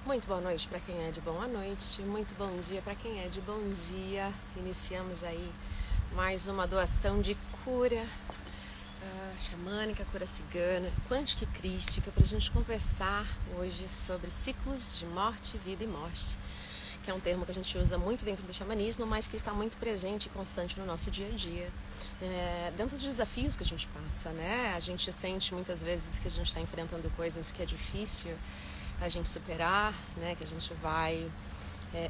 Muito boa noite para quem é de boa noite, muito bom dia para quem é de bom dia. Iniciamos aí mais uma doação de cura xamânica, cura cigana, quântica e crística, para a gente conversar hoje sobre ciclos de morte, vida e morte, que é um termo que a gente usa muito dentro do xamanismo, mas que está muito presente e constante no nosso dia a dia. Dentro dos desafios que a gente passa, né? A gente sente muitas vezes que a gente está enfrentando coisas que é difícil a gente superar, né? Que a gente vai...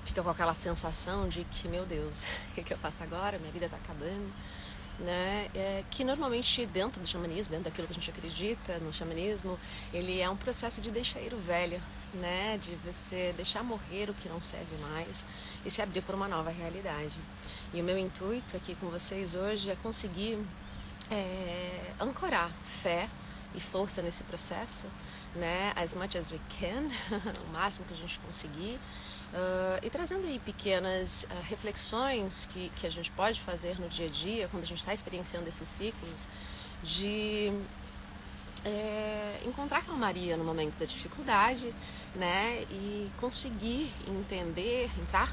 fica com aquela sensação de que, meu Deus, o que eu faço agora? Minha vida está acabando. Né? Que normalmente dentro do xamanismo, dentro daquilo que a gente acredita no xamanismo, ele é um processo de deixar ir o velho, né? De você deixar morrer o que não serve mais e se abrir para uma nova realidade. E o meu intuito aqui com vocês hoje é conseguir ancorar fé e força nesse processo, né? As much as we can, o máximo que a gente conseguir. E trazendo aí pequenas reflexões que a gente pode fazer no dia a dia, quando a gente está experienciando esses ciclos, de encontrar calmaria no momento da dificuldade, né? E conseguir entender, entrar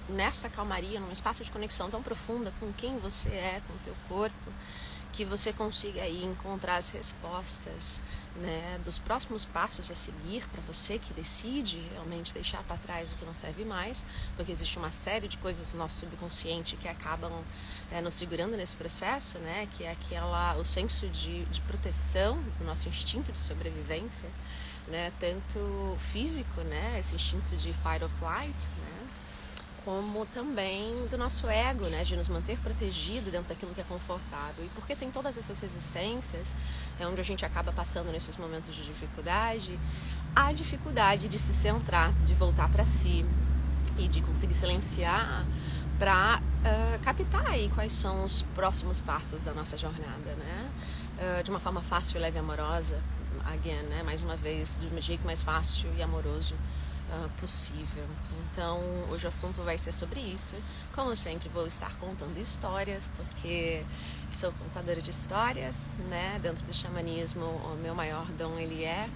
nessa calmaria, num espaço de conexão tão profunda com quem você é, com o teu corpo, que você consiga aí encontrar as respostas, né, dos próximos passos a seguir para você que decide realmente deixar para trás o que não serve mais, porque existe uma série de coisas do nosso subconsciente que acabam nos segurando nesse processo, né, que é o senso de proteção, do nosso instinto de sobrevivência, né, tanto físico, né, esse instinto de fight or flight, né, como também do nosso ego, né, de nos manter protegido dentro daquilo que é confortável. E porque tem todas essas resistências, é onde a gente acaba passando nesses momentos de dificuldade, a dificuldade de se centrar, de voltar para si e de conseguir silenciar para captar aí quais são os próximos passos da nossa jornada, né, de uma forma fácil, leve e amorosa, again, né, mais uma vez, do jeito mais fácil e amoroso possível. Então, hoje o assunto vai ser sobre isso. Como eu sempre vou estar contando histórias, porque sou contadora de histórias, né? Dentro do xamanismo, o meu maior dom ele é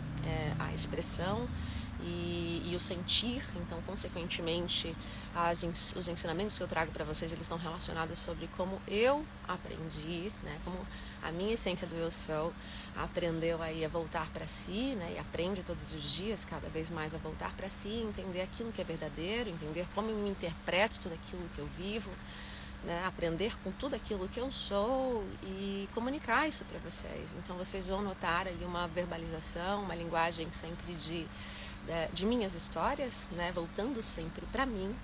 a expressão e o sentir. Então, consequentemente, os ensinamentos que eu trago para vocês, eles estão relacionados sobre como eu aprendi, né? Como a minha essência do eu sou aprendeu aí a voltar para si, né? E aprende todos os dias, cada vez mais, a voltar para si, entender aquilo que é verdadeiro, entender como eu me interpreto tudo aquilo que eu vivo, né? Aprender com tudo aquilo que eu sou e comunicar isso para vocês. Então, vocês vão notar aí uma verbalização, uma linguagem sempre de minhas histórias, né? Voltando sempre para mim,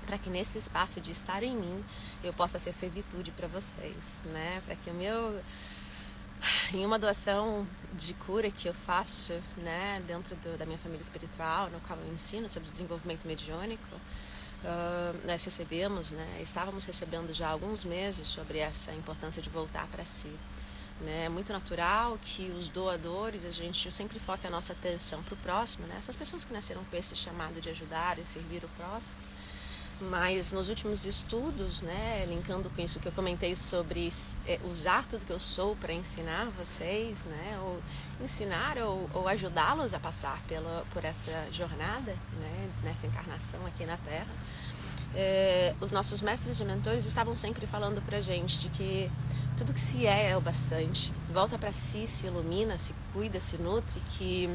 para que nesse espaço de estar em mim eu possa ser servitude para vocês, né? Para que em uma doação de cura que eu faço, né, dentro da minha família espiritual, no qual eu ensino sobre desenvolvimento mediúnico, nós recebemos, né, estávamos recebendo já há alguns meses sobre essa importância de voltar para si. Né? É muito natural que os doadores, a gente sempre foque a nossa atenção para o próximo, né? Essas pessoas que nasceram com esse chamado de ajudar e servir o próximo. Mas nos últimos estudos, né, linkando com isso que eu comentei sobre usar tudo que eu sou para ensinar vocês, né, ou ensinar ou ajudá-los a passar por essa jornada, né, nessa encarnação aqui na Terra, os nossos mestres e mentores estavam sempre falando para a gente de que tudo que se é o bastante. Volta para si, se ilumina, se cuida, se nutre, que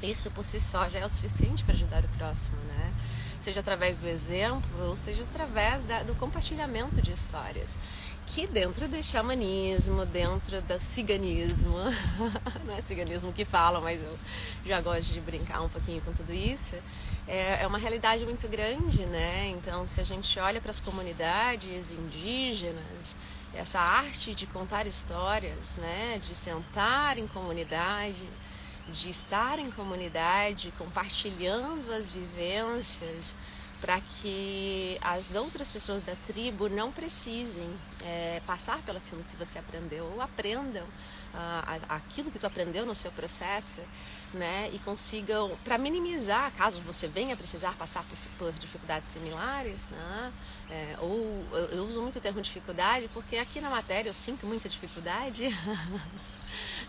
isso por si só já é o suficiente para ajudar o próximo, né? Seja através do exemplo ou seja através do compartilhamento de histórias, que dentro do xamanismo, dentro do ciganismo, não é ciganismo que fala, mas eu já gosto de brincar um pouquinho com tudo isso, é uma realidade muito grande, né? Então, se a gente olha para as comunidades indígenas, essa arte de contar histórias, né? De sentar em comunidade, de estar em comunidade, compartilhando as vivências, para que as outras pessoas da tribo não precisem passar pelo aquilo que você aprendeu, ou aprendam aquilo que tu aprendeu no seu processo, né, e consigam, para minimizar, caso você venha precisar passar por dificuldades similares, né, ou eu uso muito o termo dificuldade, porque aqui na matéria eu sinto muita dificuldade,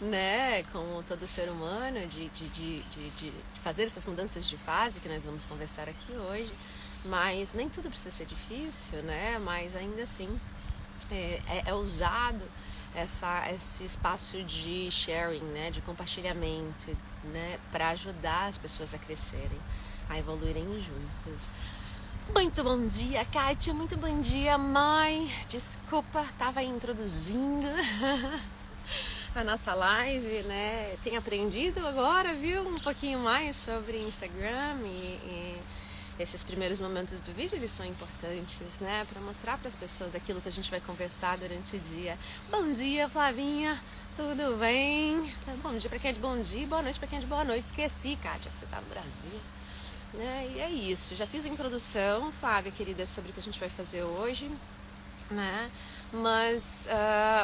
né, como todo ser humano, de fazer essas mudanças de fase que nós vamos conversar aqui hoje. Mas nem tudo precisa ser difícil, né? Mas ainda assim é usado esse espaço de sharing, né? De compartilhamento, né? Para ajudar as pessoas a crescerem, a evoluírem juntas. Muito bom dia, Kátia. Muito bom dia, mãe. Desculpa, estava introduzindo a nossa live, né? Tenho aprendido agora, viu? Um pouquinho mais sobre Instagram e esses primeiros momentos do vídeo, eles são importantes, né? Para mostrar para as pessoas aquilo que a gente vai conversar durante o dia. Bom dia, Flavinha. Tudo bem? Bom dia para quem é de bom dia, boa noite para quem é de boa noite. Esqueci, Kátia, que você está no Brasil. E é isso. Já fiz a introdução, Flávia, querida, sobre o que a gente vai fazer hoje, né? Mas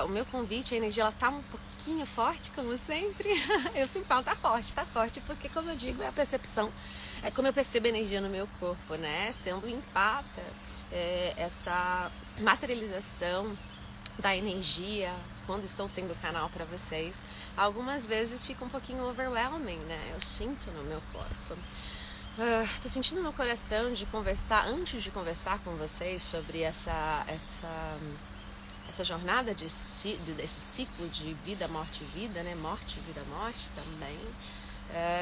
o meu convite, a energia, ela tá um pouquinho forte, como sempre. Eu sempre falo, tá forte, porque, como eu digo, é a percepção. É como eu percebo a energia no meu corpo, né? Sendo empata, essa materialização da energia, quando estou sendo canal para vocês, algumas vezes fica um pouquinho overwhelming, né? Eu sinto no meu corpo. Tô sentindo no coração de conversar, antes de conversar com vocês sobre essa jornada desse ciclo de vida, morte, vida, né? Morte, vida, morte também.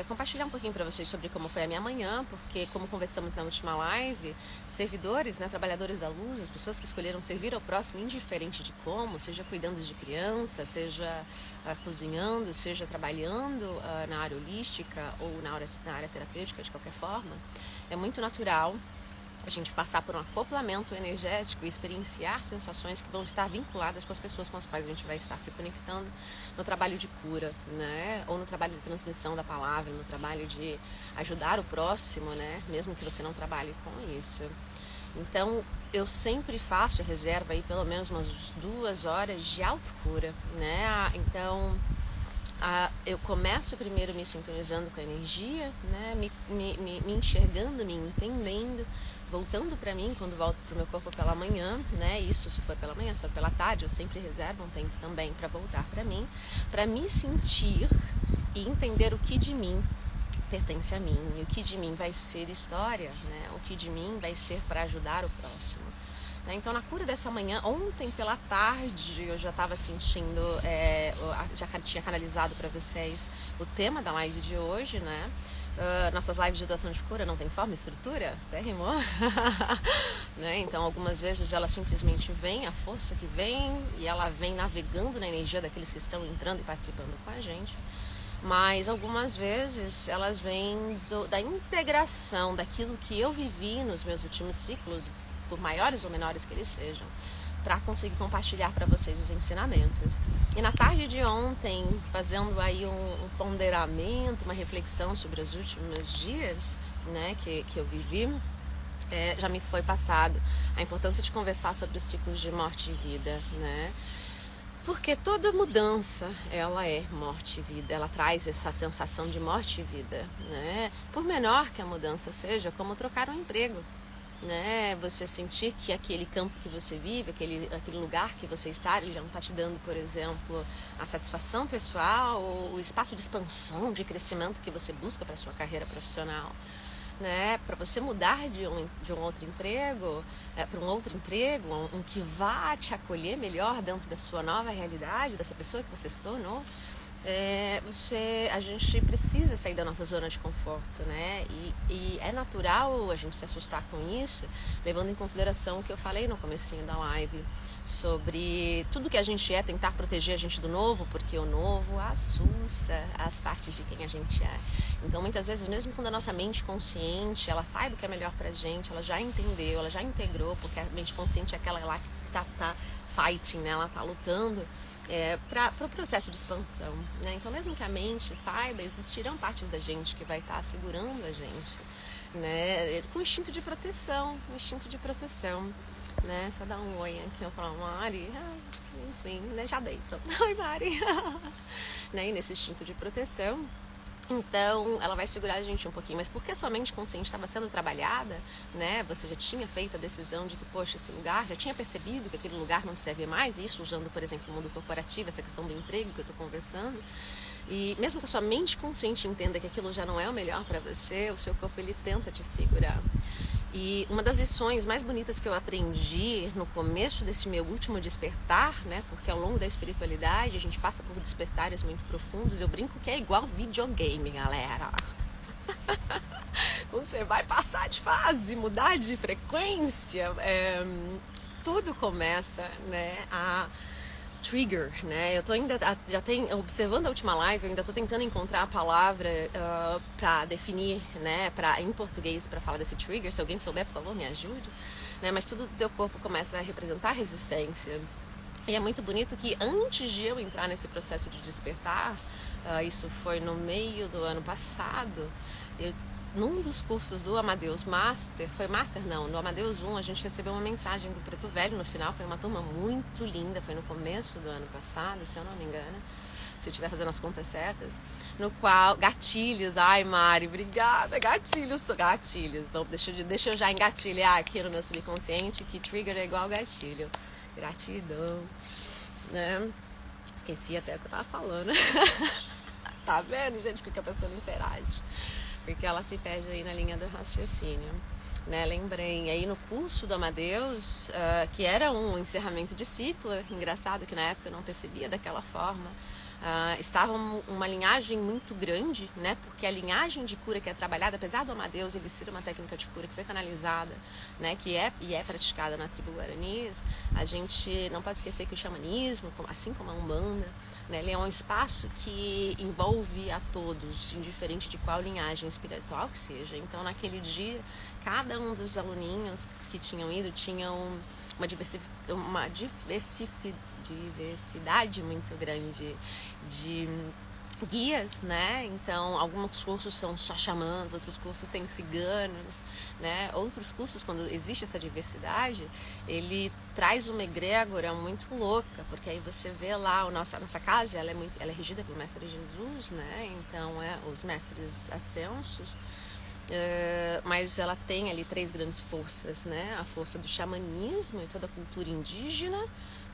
Compartilhar um pouquinho para vocês sobre como foi a minha manhã, porque, como conversamos na última live, servidores, né, trabalhadores da luz, as pessoas que escolheram servir ao próximo, indiferente de como, seja cuidando de criança, seja cozinhando, seja trabalhando na área holística ou na área terapêutica, de qualquer forma, é muito natural a gente passar por um acoplamento energético e experienciar sensações que vão estar vinculadas com as pessoas com as quais a gente vai estar se conectando no trabalho de cura, né? Ou no trabalho de transmissão da palavra, no trabalho de ajudar o próximo, né? Mesmo que você não trabalhe com isso. Então, eu sempre faço reserva aí pelo menos umas 2 horas de autocura, né? Então, eu começo primeiro me sintonizando com a energia, né? Me enxergando, me entendendo, voltando para mim quando volto para o meu corpo pela manhã, né? Isso se for pela manhã, se for pela tarde, eu sempre reservo um tempo também para voltar para mim, para me sentir e entender o que de mim pertence a mim e o que de mim vai ser história, né? O que de mim vai ser para ajudar o próximo. Então, na cura dessa manhã, ontem pela tarde, eu já estava sentindo, já tinha canalizado para vocês o tema da live de hoje, né? Nossas lives de doação de cura não tem forma, estrutura, até rimou. Né? Então, algumas vezes ela simplesmente vem, a força que vem, e ela vem navegando na energia daqueles que estão entrando e participando com a gente. Mas algumas vezes elas vêm da integração daquilo que eu vivi nos meus últimos ciclos, por maiores ou menores que eles sejam, para conseguir compartilhar para vocês os ensinamentos. E na tarde de ontem, fazendo aí um ponderamento, uma reflexão sobre os últimos dias, né, que eu vivi, já me foi passado a importância de conversar sobre os ciclos de morte e vida, né? Porque toda mudança, ela é morte e vida, ela traz essa sensação de morte e vida, né? Por menor que a mudança seja, como trocar um emprego, né? Você sentir que aquele campo que você vive, aquele lugar que você está, ele já não está te dando, por exemplo, a satisfação pessoal, ou o espaço de expansão, de crescimento que você busca para a sua carreira profissional. Né, para você mudar de um outro emprego para um outro emprego, um que vá te acolher melhor dentro da sua nova realidade, dessa pessoa que você se tornou, a gente precisa sair da nossa zona de conforto, né? E é natural a gente se assustar com isso, levando em consideração o que eu falei no comecinho da live, sobre tudo que a gente tentar proteger a gente do novo, porque o novo assusta as partes de quem a gente é. Então, muitas vezes, mesmo quando a nossa mente consciente, ela sabe o que é melhor pra gente, ela já entendeu, ela já integrou, porque a mente consciente é aquela lá que tá fighting, né? Ela tá lutando para o processo de expansão, né? Então, mesmo que a mente saiba, existirão partes da gente que vai estar segurando a gente, né? Com instinto de proteção, né? Só dar um oi aqui, eu falo, Mari, enfim, né? Já dei, pronto. Oi, Mari. Né? E nesse instinto de proteção, Então, ela vai segurar a gente um pouquinho. Mas porque a sua mente consciente estava sendo trabalhada, né? Você já tinha feito a decisão de que, poxa, esse lugar, já tinha percebido que aquele lugar não te serve mais. Isso usando, por exemplo, o mundo corporativo, essa questão do emprego que eu estou conversando. E mesmo que a sua mente consciente entenda que aquilo já não é o melhor para você, o seu corpo, ele tenta te segurar. E uma das lições mais bonitas que eu aprendi no começo desse meu último despertar, né? Porque ao longo da espiritualidade a gente passa por despertares muito profundos. Eu brinco que é igual videogame, galera. Quando você vai passar de fase, mudar de frequência, tudo começa, né, a trigger, né? Eu tô ainda observando a última live, eu ainda tô tentando encontrar a palavra para definir, né, em português para falar desse trigger. Se alguém souber, por favor, me ajude, né? Mas tudo do teu corpo começa a representar resistência. E é muito bonito que antes de eu entrar nesse processo de despertar, isso foi no meio do ano passado, num dos cursos do Amadeus Master, foi Master não, no Amadeus 1, a gente recebeu uma mensagem do Preto Velho no final, foi uma turma muito linda, foi no começo do ano passado, se eu não me engano, se eu estiver fazendo as contas certas, no qual, gatilhos, ai Mari, obrigada, gatilhos, deixa eu já engatilhar aqui no meu subconsciente, que trigger é igual gatilho, gratidão, né, esqueci até o que eu tava falando, tá vendo, gente, porque a pessoa não interage, porque ela se perde aí na linha do raciocínio, né? Lembrei aí no curso do Amadeus, que era um encerramento de ciclo, engraçado que na época eu não percebia daquela forma, estava uma linhagem muito grande, né? Porque a linhagem de cura que é trabalhada, apesar do Amadeus ele ser uma técnica de cura que foi canalizada, né? Que é praticada na tribo Guaranis, a gente não pode esquecer que o xamanismo, assim como a Umbanda, né, ele é um espaço que envolve a todos, indiferente de qual linhagem espiritual que seja. Então, naquele dia, cada um dos aluninhos que tinham ido tinham uma diversidade muito grande de guias, né? Então, alguns cursos são só xamãs, outros cursos tem ciganos, né? Outros cursos, quando existe essa diversidade, ele traz uma egrégora muito louca, porque aí você vê lá a nossa casa, ela é regida pelo Mestre Jesus, né? Então, os mestres ascensos, mas ela tem ali 3 grandes forças, né? A força do xamanismo e toda a cultura indígena,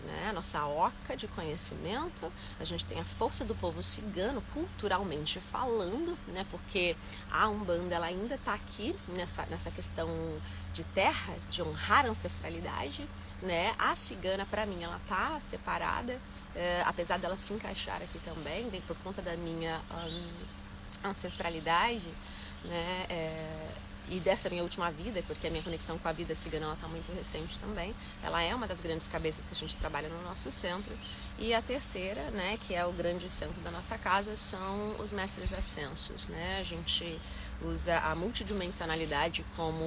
né? A nossa oca de conhecimento, a gente tem a força do povo cigano, culturalmente falando, né? Porque a Umbanda ela ainda está aqui nessa questão de terra, de honrar a ancestralidade, né? A cigana, para mim, ela está separada, apesar dela se encaixar aqui também, bem por conta da minha ancestralidade, né? E dessa minha última vida, porque a minha conexão com a vida cigana está muito recente também, ela é uma das grandes cabeças que a gente trabalha no nosso centro. E a terceira, né, que é o grande centro da nossa casa, são os mestres ascensos, né? A gente usa a multidimensionalidade como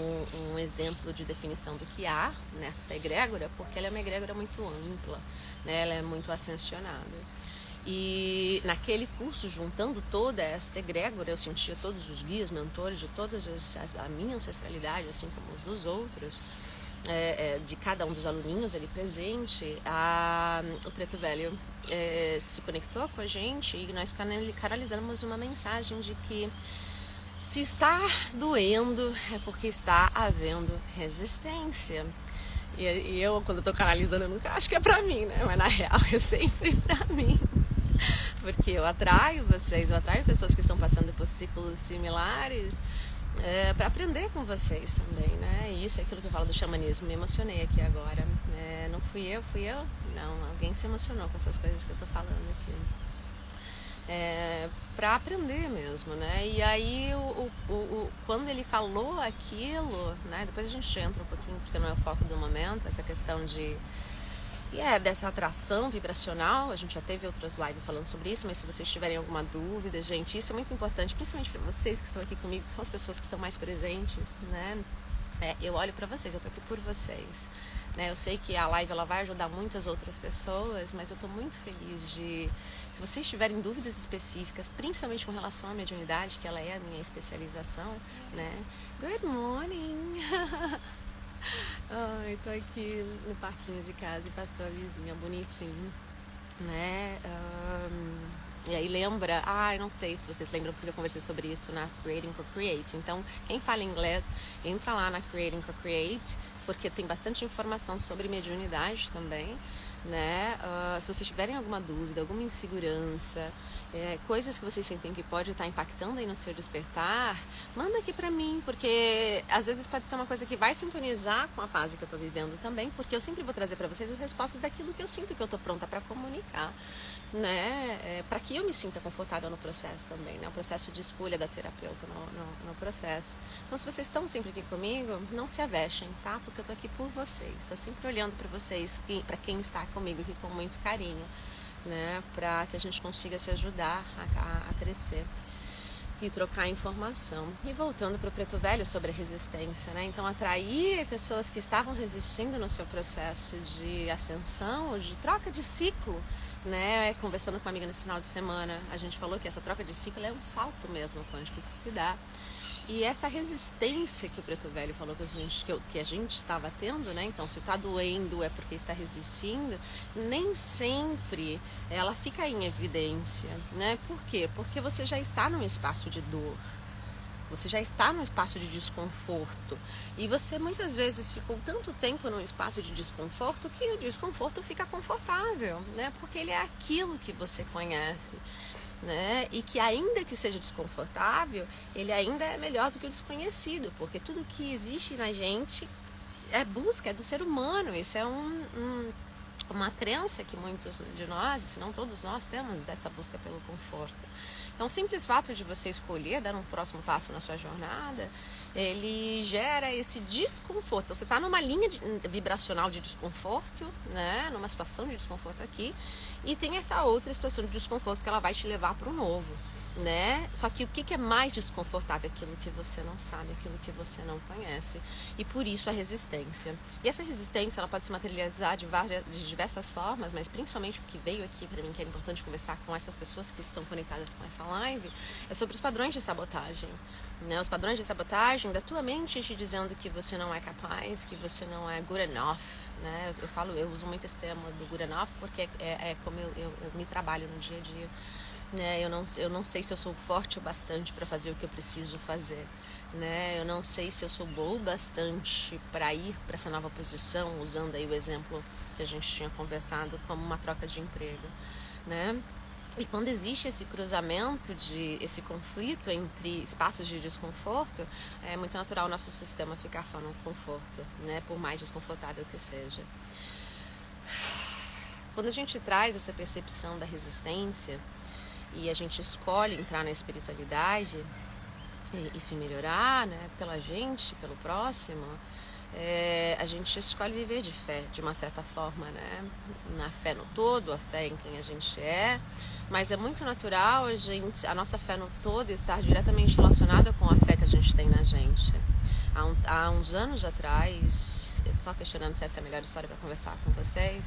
um exemplo de definição do que há nessa egrégora, porque ela é uma egrégora muito ampla, né? Ela é muito ascensionada. E naquele curso, juntando toda esta egrégora, eu sentia todos os guias, mentores de todas a minha ancestralidade, assim como os dos outros, de cada um dos aluninhos ali presente. O Preto Velho se conectou com a gente e nós canalizamos uma mensagem de que se está doendo é porque está havendo resistência. E eu, quando eu tô canalizando, eu nunca acho que é pra mim, né? Mas na real é sempre pra mim. Porque eu atraio vocês, eu atraio pessoas que estão passando por ciclos similares para aprender com vocês também, né? E isso é aquilo que eu falo do xamanismo. Me emocionei aqui agora. Não fui eu? Não, alguém se emocionou com essas coisas que eu tô falando aqui. Para aprender mesmo, né? E aí, quando ele falou aquilo, né? Depois a gente entra um pouquinho, porque não é o foco do momento, essa questão dessa atração vibracional. A gente já teve outras lives falando sobre isso, mas se vocês tiverem alguma dúvida, gente, isso é muito importante, principalmente para vocês que estão aqui comigo, que são as pessoas que estão mais presentes, né? Eu olho para vocês, eu tô aqui por vocês, né? Eu sei que a live ela vai ajudar muitas outras pessoas, mas eu tô muito feliz se vocês tiverem dúvidas específicas, principalmente com relação à mediunidade, que ela é a minha especialização, né? Good morning! Ai, tô aqui no parquinho de casa e passou a vizinha bonitinho, né? E aí lembra, eu não sei se vocês lembram porque eu conversei sobre isso na Creating Co-Create. Então, quem fala inglês, entra lá na Creating Co-Create, porque tem bastante informação sobre mediunidade também, né? Se vocês tiverem alguma dúvida, alguma insegurança, coisas que vocês sentem que pode estar impactando aí no seu despertar, manda aqui pra mim, porque às vezes pode ser uma coisa que vai sintonizar com a fase que eu tô vivendo também, porque eu sempre vou trazer pra vocês as respostas daquilo que eu sinto que eu tô pronta pra comunicar, né? Para que eu me sinta confortável no processo também, né? O processo de escolha da terapeuta no processo. Então, se vocês estão sempre aqui comigo, não se avexem, tá? Porque eu tô aqui por vocês. Estou sempre olhando para vocês, para quem está comigo aqui com muito carinho, né? Para que a gente consiga se ajudar a crescer e trocar informação. E voltando para o Preto Velho sobre a resistência, né? Então, atrair pessoas que estavam resistindo no seu processo de ascensão ou de troca de ciclo, né? Conversando com uma amiga nesse final de semana, a gente falou que essa troca de ciclo é um salto mesmo quântico que se dá. E essa resistência que o Preto Velho falou que a gente estava tendo, né? Então, se está doendo é porque está resistindo, nem sempre ela fica em evidência, né? Por quê? Porque você já está num espaço de dor. Você já está num espaço de desconforto. E você muitas vezes ficou tanto tempo num espaço de desconforto que o desconforto fica confortável, né? Porque ele é aquilo que você conhece, né? E que ainda que seja desconfortável, ele ainda é melhor do que o desconhecido, porque tudo que existe na gente é busca, é do ser humano. Isso é uma crença que muitos de nós, se não todos nós, temos dessa busca pelo conforto. Então, o simples fato de você escolher dar um próximo passo na sua jornada, ele gera esse desconforto. Então, você está numa linha vibracional de desconforto, né? Numa situação de desconforto aqui, e tem essa outra situação de desconforto que ela vai te levar para o novo, né? Só que o que é mais desconfortável? Aquilo que você não sabe, aquilo que você não conhece. E por isso a resistência. E essa resistência, ela pode se materializar de diversas formas, mas principalmente o que veio aqui para mim, que é importante conversar com essas pessoas que estão conectadas com essa live, é sobre os padrões de sabotagem, né? Os padrões de sabotagem da tua mente te dizendo que você não é capaz, que você não é good enough, né? Eu uso muito esse termo do good enough porque é como eu me trabalho no dia a dia. Né? Eu não sei se eu sou forte o bastante para fazer o que eu preciso fazer, né? Eu não sei se eu sou boa o bastante para ir para essa nova posição, usando aí o exemplo que a gente tinha conversado como uma troca de emprego, né? E quando existe esse cruzamento, esse conflito entre espaços de desconforto, é muito natural o nosso sistema ficar só no conforto, né? Por mais desconfortável que seja. Quando a gente traz essa percepção da resistência e a gente escolhe entrar na espiritualidade e se melhorar, né, pela gente, pelo próximo, a gente escolhe viver de fé, de uma certa forma, né? Na fé no todo, a fé em quem a gente é, mas é muito natural a nossa fé no todo estar diretamente relacionada com a fé que a gente tem na gente. Há uns anos atrás, só questionando se essa é a melhor história para conversar com vocês,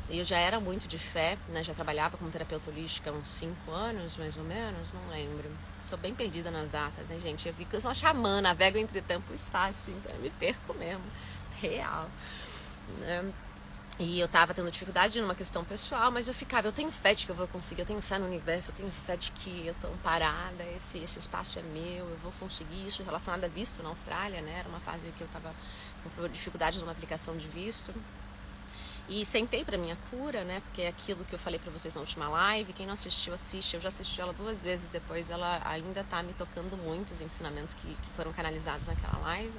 eu já era muito de fé, né? Já trabalhava como terapeuta holística há uns 5 anos, mais ou menos, não lembro. Tô bem perdida nas datas, hein, gente? Eu vi que eu sou uma xamã, navego entre tempo e espaço, então eu me perco mesmo, real, né? E eu tava tendo dificuldade numa questão pessoal, mas eu tenho fé de que eu vou conseguir, eu tenho fé no universo, eu tenho fé de que eu tô amparada, esse espaço é meu, eu vou conseguir isso, relacionado a visto na Austrália, né? Era uma fase que eu tava com dificuldades numa aplicação de visto. E sentei para minha cura, né? Porque é aquilo que eu falei para vocês na última live. Quem não assistiu, assiste. Eu já assisti ela 2 vezes depois. Ela ainda tá me tocando muito, os ensinamentos que foram canalizados naquela live,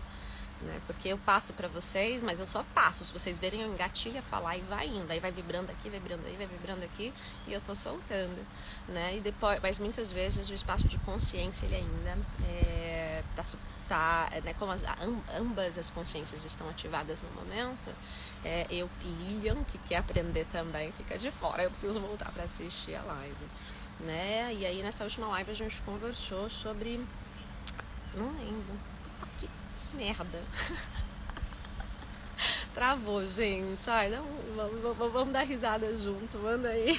né? Porque eu passo para vocês, mas eu só passo. Se vocês verem, eu engatilho a falar e vai indo. Aí vai vibrando aqui, vai vibrando aí, vai vibrando aqui. E eu tô soltando, né? E depois, mas muitas vezes o espaço de consciência, ele ainda né, como ambas as consciências estão ativadas no momento, eu e Lilian, que quer aprender também, fica de fora. Eu preciso voltar para assistir a live, né? E aí nessa última live a gente conversou sobre, não lembro, puta que merda. Travou, gente. Ai, vamos dar risada junto, manda aí.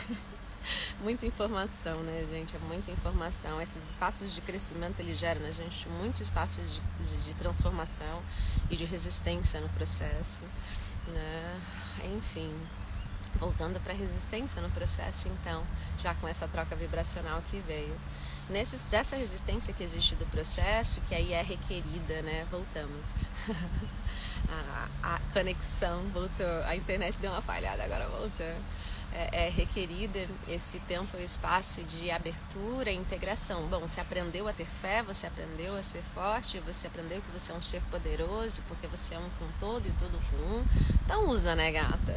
Muita informação, né, gente? É muita informação. Esses espaços de crescimento, eles geram na gente muitos espaços de transformação e de resistência no processo, né? Enfim. Voltando para a resistência no processo, então, já com essa troca vibracional que veio. Dessa resistência que existe do processo, que aí é requerida, né? Voltamos. a conexão voltou, a internet deu uma falhada, agora voltou. É requerida esse tempo e espaço de abertura e integração. Bom, você aprendeu a ter fé, você aprendeu a ser forte, você aprendeu que você é um ser poderoso, porque você é um com todo e todo com um. Então usa, né, gata?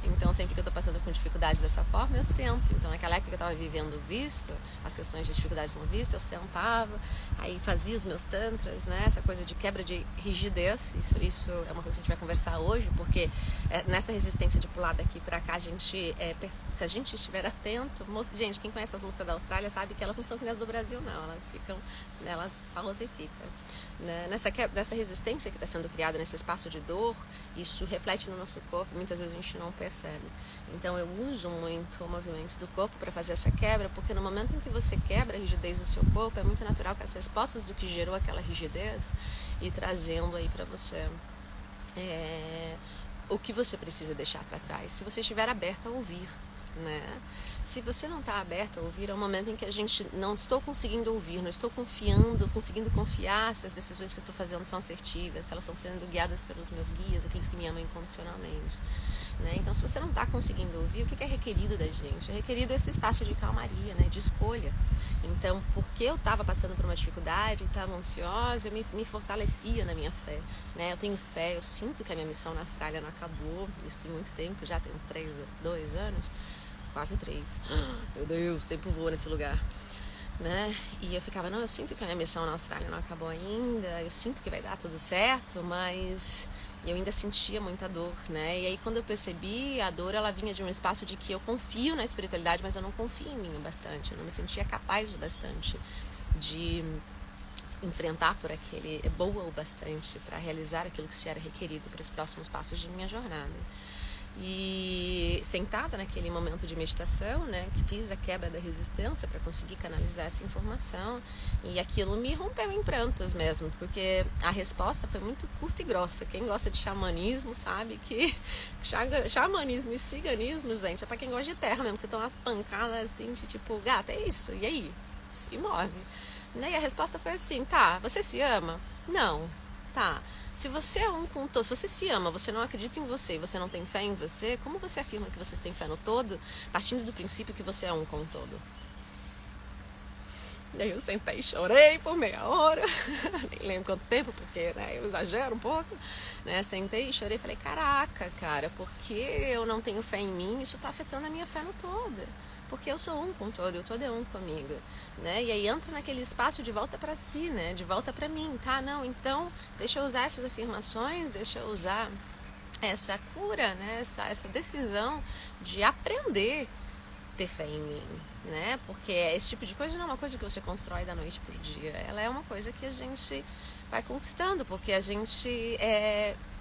Então sempre que eu tô passando por dificuldades dessa forma, eu sento. Então naquela época que eu tava vivendo visto, as questões de dificuldades não vistas, eu sentava, aí fazia os meus tantras, né? Essa coisa de quebra de rigidez, isso é uma coisa que a gente vai conversar hoje, porque nessa resistência de pular daqui pra cá, se a gente estiver atento, gente, quem conhece as músicas da Austrália sabe que elas não são que nem as do Brasil, não, elas falsificam, né? Nessa resistência que está sendo criada nesse espaço de dor, isso reflete no nosso corpo, muitas vezes a gente não percebe. Então eu uso muito o movimento do corpo para fazer essa quebra, porque no momento em que você quebra a rigidez do seu corpo, é muito natural que as respostas do que gerou aquela rigidez e trazendo aí para você o que você precisa deixar para trás, se você estiver aberta a ouvir, né? Se você não está aberta a ouvir, é um momento em que a gente não estou conseguindo ouvir, não estou conseguindo confiar se as decisões que eu estou fazendo são assertivas, se elas estão sendo guiadas pelos meus guias, aqueles que me amam incondicionalmente, né? Então, se você não está conseguindo ouvir, o que é requerido da gente? É requerido esse espaço de calmaria, né? De escolha. Então, porque eu estava passando por uma dificuldade, estava ansiosa, eu me fortalecia na minha fé, né? Eu tenho fé, eu sinto que a minha missão na Austrália não acabou, isso tem muito tempo, já tem uns 2 anos, quase 3. Meu Deus, o tempo voa nesse lugar, né? E eu ficava, não, eu sinto que a minha missão na Austrália não acabou ainda, eu sinto que vai dar tudo certo, mas eu ainda sentia muita dor, né? E aí quando eu percebi, a dor ela vinha de um espaço de que eu confio na espiritualidade, mas eu não confio em mim o bastante, eu não me sentia capaz o bastante de enfrentar por aquele boa o bastante para realizar aquilo que se era requerido para os próximos passos de minha jornada. E sentada naquele momento de meditação, né, que fiz a quebra da resistência para conseguir canalizar essa informação, e aquilo me rompeu em prantos mesmo, porque a resposta foi muito curta e grossa. Quem gosta de xamanismo sabe que xamanismo e ciganismo, gente, é para quem gosta de terra mesmo, que você toma umas pancadas assim, de tipo, gata, é isso, e aí? Se move. Né? E a resposta foi assim, tá, você se ama? Não. Tá. Se você é um com todo, se você se ama, você não acredita em você e você não tem fé em você, como você afirma que você tem fé no todo, partindo do princípio que você é um com o todo? E aí eu sentei e chorei por meia hora, nem lembro quanto tempo, porque né, eu exagero um pouco, né? Sentei e chorei e falei, caraca, cara, porque eu não tenho fé em mim, isso tá afetando a minha fé no todo. Porque eu sou um com o todo, o todo é um comigo, né? E aí entra naquele espaço de volta para si, né? De volta para mim, tá? Não, então deixa eu usar essas afirmações, deixa eu usar essa cura, né? Essa decisão de aprender a ter fé em mim, né? Porque esse tipo de coisa não é uma coisa que você constrói da noite pro dia, ela é uma coisa que a gente vai conquistando, porque a gente,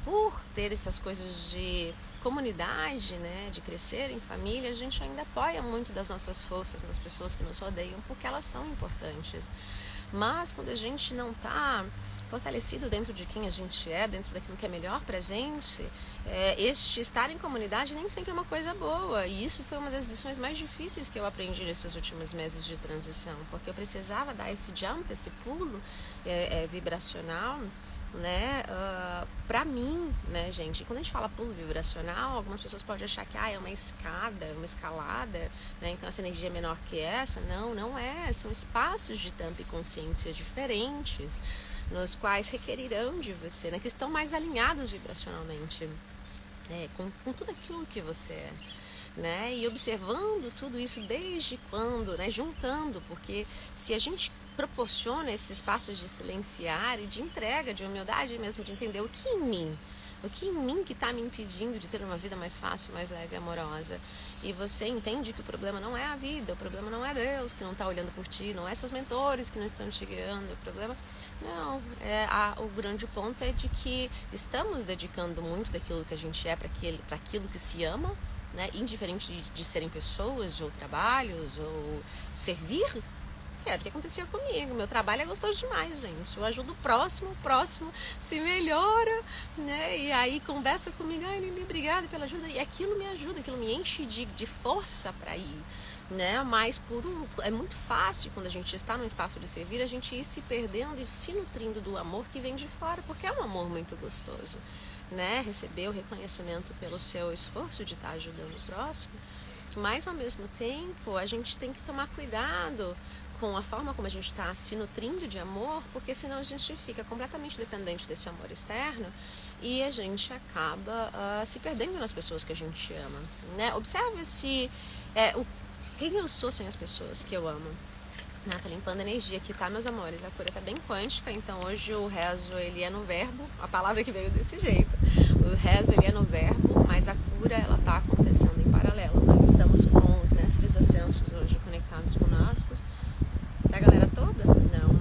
por ter essas coisas de comunidade, né, de crescer em família, a gente ainda apoia muito das nossas forças nas pessoas que nos rodeiam, porque elas são importantes. Mas quando a gente não está fortalecido dentro de quem a gente é, dentro daquilo que é melhor pra gente, este estar em comunidade nem sempre é uma coisa boa. E isso foi uma das lições mais difíceis que eu aprendi nesses últimos meses de transição, porque eu precisava dar esse jump, esse pulo vibracional, né, pra mim, né, gente, quando a gente fala pulo vibracional, algumas pessoas podem achar que é uma escada, uma escalada, né, então essa energia é menor que essa. Não é, são espaços de tampa e consciência diferentes, nos quais requerirão de você, né, que estão mais alinhados vibracionalmente, com tudo aquilo que você é, né, e observando tudo isso desde quando, né, juntando, porque se a gente proporciona esses espaços de silenciar e de entrega, de humildade mesmo, de entender o que em mim que está me impedindo de ter uma vida mais fácil, mais leve e amorosa, e você entende que o problema não é a vida, o problema não é Deus que não está olhando por ti, não é seus mentores que não estão te guiando, o problema não, o grande ponto é de que estamos dedicando muito daquilo que a gente é para aquilo que se ama, né, indiferente de serem pessoas ou trabalhos ou servir, quero, o que acontecia comigo? Meu trabalho é gostoso demais, gente. Eu ajudo o próximo se melhora, né? E aí conversa comigo, ai, Lili, obrigada pela ajuda. E aquilo me ajuda, aquilo me enche de força para ir, né? Mas é muito fácil quando a gente está num espaço de servir, a gente ir se perdendo e se nutrindo do amor que vem de fora, porque é um amor muito gostoso, né? Receber o reconhecimento pelo seu esforço de estar ajudando o próximo, mas ao mesmo tempo a gente tem que tomar cuidado com a forma como a gente está se nutrindo de amor, porque senão a gente fica completamente dependente desse amor externo e a gente acaba se perdendo nas pessoas que a gente ama, né? Observe se quem eu sou sem as pessoas que eu amo. Tá limpando a energia aqui, tá, meus amores? A cura tá bem quântica, então hoje o rezo, ele é no verbo, a palavra que veio desse jeito. O rezo, ele é no verbo, mas a cura, ela tá acontecendo em paralelo. Nós estamos com os mestres ascensos hoje conectados conosco. Tá a galera toda? Não.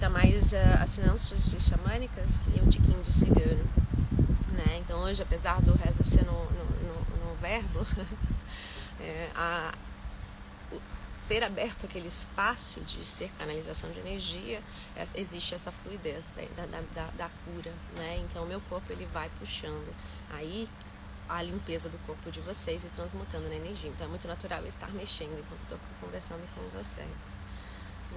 Tá mais ascensos xamânicas e um tiquinho de cigano, né? Então hoje, apesar do rezo ser no verbo, ter aberto aquele espaço de ser canalização de energia, existe essa fluidez da cura, né? Então o meu corpo, ele vai puxando aí a limpeza do corpo de vocês e transmutando na energia. Então é muito natural eu estar mexendo enquanto estou conversando com vocês,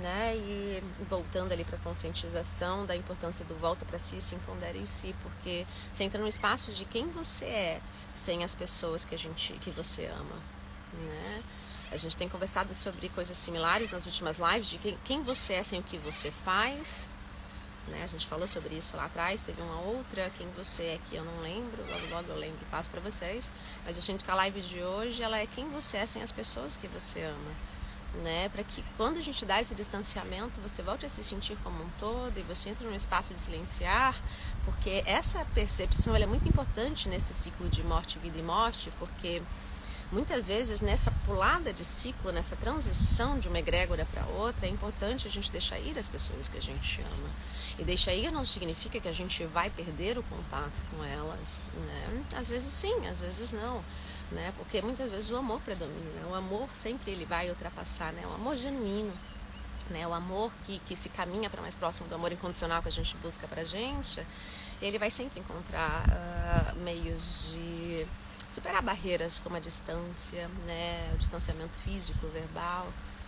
né? E voltando ali para a conscientização da importância do volta para si, se empodera em si, porque você entra no espaço de quem você é sem as pessoas que você ama, né? A gente tem conversado sobre coisas similares nas últimas lives, de quem você é sem o que você faz, né? A gente falou sobre isso lá atrás, teve uma outra, quem você é que eu não lembro, logo eu lembro e passo para vocês, mas eu sinto que a live de hoje, ela é quem você é sem as pessoas que você ama, né? Para que quando a gente dá esse distanciamento, você volte a se sentir como um todo e você entra num espaço de silenciar, porque essa percepção, ela é muito importante nesse ciclo de morte, vida e morte, porque muitas vezes nessa pulada de ciclo, nessa transição de uma egrégora para outra, é importante a gente deixar ir as pessoas que a gente ama. E deixar ir não significa que a gente vai perder o contato com elas, né? Às vezes sim, às vezes não, né? Porque muitas vezes o amor predomina, o amor sempre ele vai ultrapassar, né? O amor genuíno, né? O amor que se caminha para mais próximo do amor incondicional que a gente busca pra gente, ele vai sempre encontrar meios de superar barreiras como a distância, né, o distanciamento físico, verbal,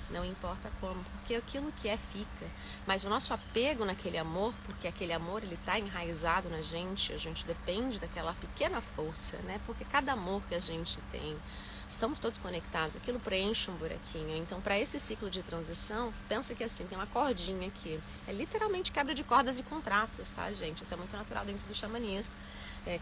não importa como, porque aquilo que é fica. Mas o nosso apego naquele amor, porque aquele amor ele está enraizado na gente, a gente depende daquela pequena força, né? Porque cada amor que a gente tem, estamos todos conectados, aquilo preenche um buraquinho. Então, para esse ciclo de transição, pensa que assim, tem uma cordinha aqui, é literalmente quebra de cordas e contratos, tá, gente? Isso é muito natural dentro do xamanismo.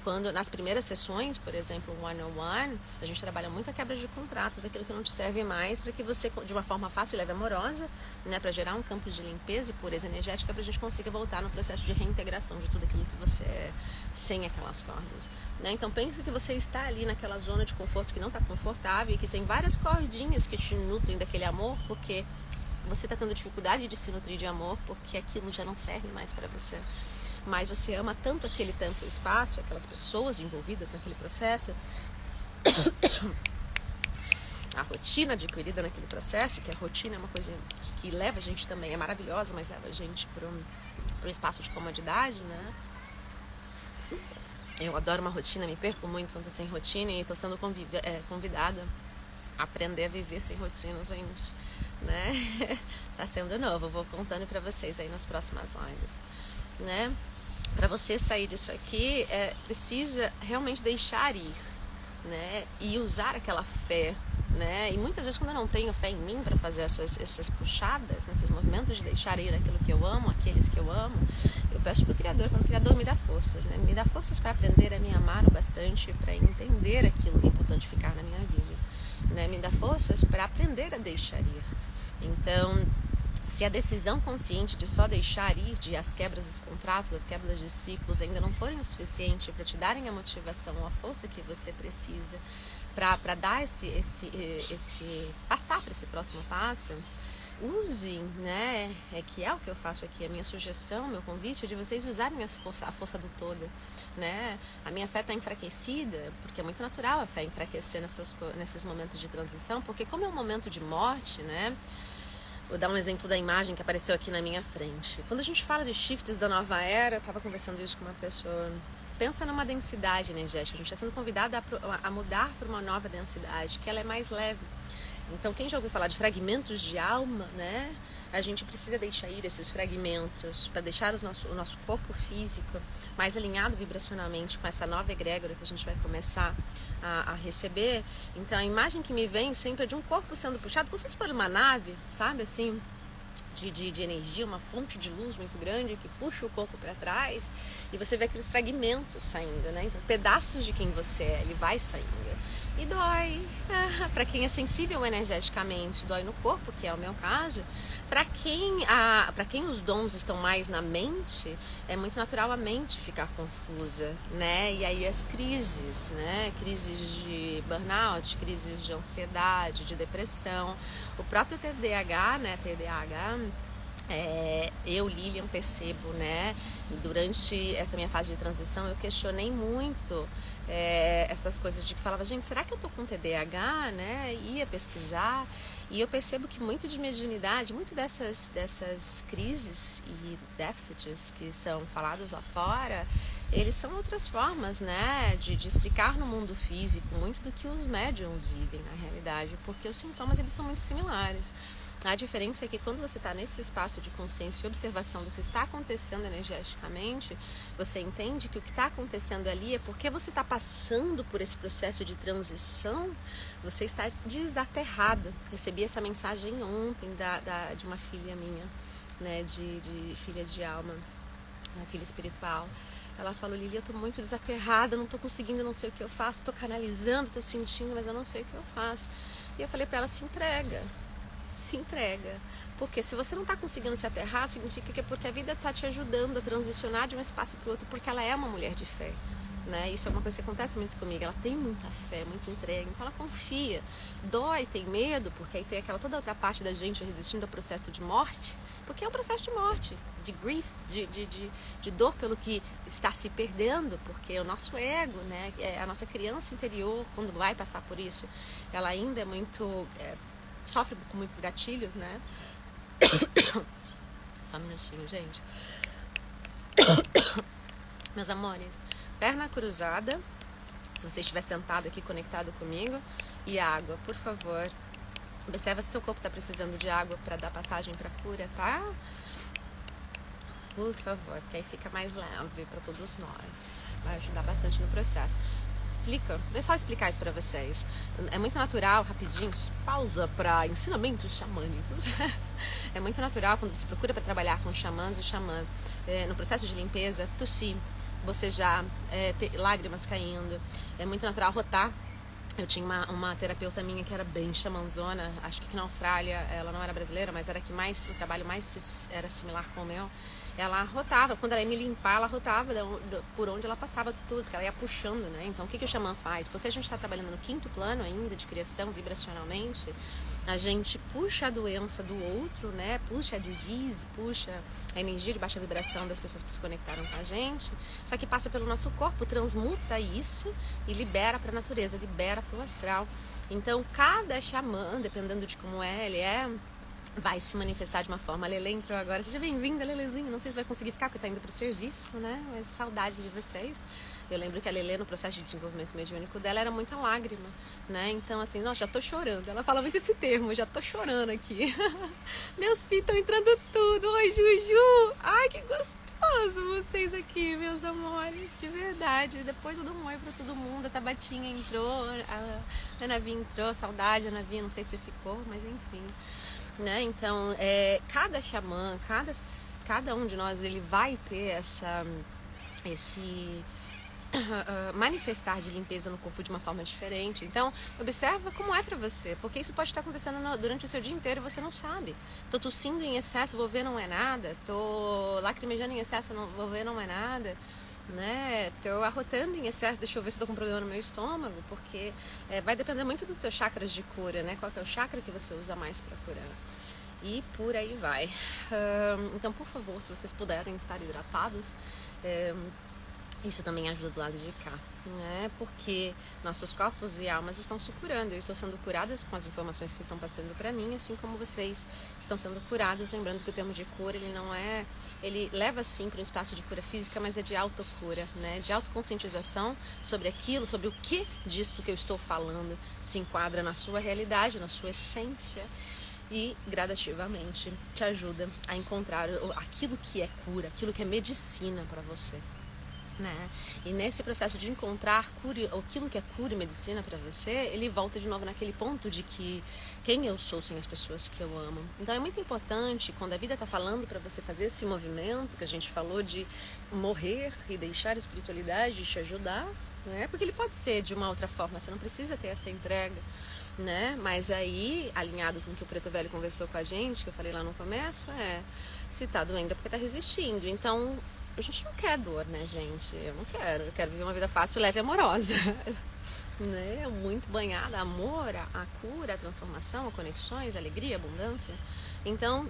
Quando nas primeiras sessões, por exemplo, one-on-one, a gente trabalha muito a quebra de contratos, daquilo que não te serve mais, para que você, de uma forma fácil e leve e amorosa, né, para gerar um campo de limpeza e pureza energética, para a gente consiga voltar no processo de reintegração de tudo aquilo que você é sem aquelas cordas, né? Então pense que você está ali naquela zona de conforto que não está confortável e que tem várias cordinhas que te nutrem daquele amor, porque você está tendo dificuldade de se nutrir de amor, porque aquilo já não serve mais para você. Mas você ama tanto aquele tempo e espaço, aquelas pessoas envolvidas naquele processo, a rotina adquirida naquele processo, que a rotina é uma coisa que leva a gente também, é maravilhosa, mas leva a gente para um espaço de comodidade, né? Eu adoro uma rotina, me perco muito quando estou sem rotina e estou sendo convidada a aprender a viver sem rotina, gente, né? Tá sendo novo, eu vou contando para vocês aí nas próximas lives, né? Para você sair disso aqui, precisa realmente deixar ir, né? E usar aquela fé, né? E muitas vezes quando eu não tenho fé em mim para fazer essas puxadas, nesses movimentos de deixar ir aquilo que eu amo, aqueles que eu amo, eu peço pro Criador, quando o Criador me dá forças, né? Me dá forças para aprender a me amar o bastante, para entender aquilo que é importante ficar na minha vida, né? Me dá forças para aprender a deixar ir. Então, se a decisão consciente de só deixar ir, de as quebras dos contratos, as quebras de ciclos ainda não forem o suficiente para te darem a motivação ou a força que você precisa para dar passar para esse próximo passo, use, né? Que é o que eu faço aqui, a minha sugestão, meu convite é de vocês usarem a força do todo, né? A minha fé está enfraquecida, porque é muito natural a fé enfraquecer nesses momentos de transição, porque como é um momento de morte, né? Vou dar um exemplo da imagem que apareceu aqui na minha frente. Quando a gente fala de shifts da nova era, eu estava conversando isso com uma pessoa. Pensa numa densidade energética. A gente está sendo convidada a mudar para uma nova densidade, que ela é mais leve. Então, quem já ouviu falar de fragmentos de alma, né? A gente precisa deixar ir esses fragmentos para deixar o nosso corpo físico mais alinhado vibracionalmente com essa nova egrégora que a gente vai começar a receber. Então, a imagem que me vem sempre é de um corpo sendo puxado, como se fosse por uma nave, sabe, assim, de energia, uma fonte de luz muito grande que puxa o corpo para trás, e você vê aqueles fragmentos saindo, né? Então, pedaços de quem você é, ele vai saindo. E dói. Para quem é sensível energeticamente, dói no corpo, que é o meu caso. Para quem os dons estão mais na mente, é muito natural a mente ficar confusa, né? E aí as crises, né? Crises de burnout, crises de ansiedade, de depressão. O próprio TDAH, né? Eu, Lilian, percebo, né? Durante essa minha fase de transição, eu questionei muito essas coisas de que falava, gente, será que eu tô com TDAH, né? Ia pesquisar, e eu percebo que muito de mediunidade, muito dessas crises e déficits que são falados lá fora, eles são outras formas, né, de explicar no mundo físico muito do que os médiums vivem na realidade, porque os sintomas, eles são muito similares. A diferença é que quando você está nesse espaço de consciência e observação do que está acontecendo energeticamente, você entende que o que está acontecendo ali é porque você está passando por esse processo de transição, você está desaterrado. Recebi essa mensagem ontem de uma filha minha, né, de filha de alma, uma filha espiritual. Ela falou, Lili, eu estou muito desaterrada, não estou conseguindo, não sei o que eu faço, estou canalizando, estou sentindo, mas eu não sei o que eu faço. E eu falei para ela, se entrega. Porque se você não está conseguindo se aterrar, significa que é porque a vida está te ajudando a transicionar de um espaço para o outro, porque ela é uma mulher de fé, né? Isso é uma coisa que acontece muito comigo. Ela tem muita fé, muita entrega, então ela confia. Dói, tem medo, porque aí tem aquela toda outra parte da gente resistindo ao processo de morte, porque é um processo de morte, de grief, de dor pelo que está se perdendo, porque o nosso ego, né, a nossa criança interior, quando vai passar por isso, ela ainda é muito... sofre com muitos gatilhos, né? Só um minutinho, gente. Meus amores, perna cruzada, se você estiver sentado aqui conectado comigo, e água, por favor. Observa se seu corpo está precisando de água para dar passagem para a cura, tá? Por favor, porque aí fica mais leve para todos nós. Vai ajudar bastante no processo. Vou só explicar isso para vocês. É muito natural, rapidinho, pausa para ensinamentos xamânicos. É muito natural quando você procura para trabalhar com xamãs e xamã, no processo de limpeza, tossir, bocejar, ter lágrimas caindo. É muito natural rotar. Eu tinha uma terapeuta minha que era bem xamanzona, acho que aqui na Austrália, ela não era brasileira, mas era que o trabalho mais era similar com o meu. Ela rotava, quando ela ia me limpar, ela rotava por onde ela passava tudo, porque ela ia puxando, né? Então, o que o xamã faz? Porque a gente está trabalhando no 5º plano ainda, de criação, vibracionalmente, a gente puxa a doença do outro, né? Puxa a disease, puxa a energia de baixa vibração das pessoas que se conectaram com a gente, só que passa pelo nosso corpo, transmuta isso e libera para a natureza, libera para o astral. Então, cada xamã, dependendo de como ele vai se manifestar de uma forma. A Lelê entrou agora. Seja bem-vinda, Lelezinha. Não sei se vai conseguir ficar, porque tá indo pro serviço, né? Mas saudade de vocês. Eu lembro que a Lelê, no processo de desenvolvimento mediúnico dela, era muita lágrima, né? Então, assim, nossa, já tô chorando. Ela fala muito esse termo, já tô chorando aqui. Meus filhos estão entrando tudo. Oi, Juju! Ai, que gostoso vocês aqui, meus amores. De verdade. Depois eu dou um oi pra todo mundo. A Tabatinha entrou, a Ana Vinha entrou. Saudade, Ana Vinha. Não sei se ficou, mas enfim. Né? Então, cada xamã, cada um de nós, ele vai ter esse manifestar de limpeza no corpo de uma forma diferente. Então, observa como é pra você, porque isso pode estar acontecendo durante o seu dia inteiro e você não sabe. Tô tossindo em excesso, vou ver, não é nada. Tô lacrimejando em excesso, vou ver, não é nada. Né? Tô arrotando em excesso, deixa eu ver se tô com problema no meu estômago, porque vai depender muito dos seus chakras de cura, né? Qual que é o chakra que você usa mais para curar. E por aí vai. Então, por favor, se vocês puderem estar hidratados, Isso também ajuda do lado de cá, né? Porque nossos corpos e almas estão se curando. Eu estou sendo curadas com as informações que vocês estão passando para mim, assim como vocês estão sendo curados. Lembrando que o termo de cura, ele não é... Ele leva, sim, para um espaço de cura física, mas é de autocura, né? De autoconscientização sobre aquilo, sobre o que disso que eu estou falando se enquadra na sua realidade, na sua essência. E gradativamente te ajuda a encontrar aquilo que é cura, aquilo que é medicina para você. Né? E nesse processo de encontrar cura, aquilo que é cura e medicina para você, ele volta de novo naquele ponto de que quem eu sou sem as pessoas que eu amo. Então é muito importante, quando a vida está falando para você fazer esse movimento que a gente falou de morrer e deixar a espiritualidade te ajudar, né? Porque ele pode ser de uma outra forma, você não precisa ter essa entrega, né? Mas aí, alinhado com o que o Preto Velho conversou com a gente, que eu falei lá no começo, se tá doendo é porque tá resistindo. Então a gente não quer dor, né, gente? Eu quero viver uma vida fácil, leve e amorosa. Né? Muito banhada, amor, a cura, a transformação, a conexões, a alegria, a abundância. Então,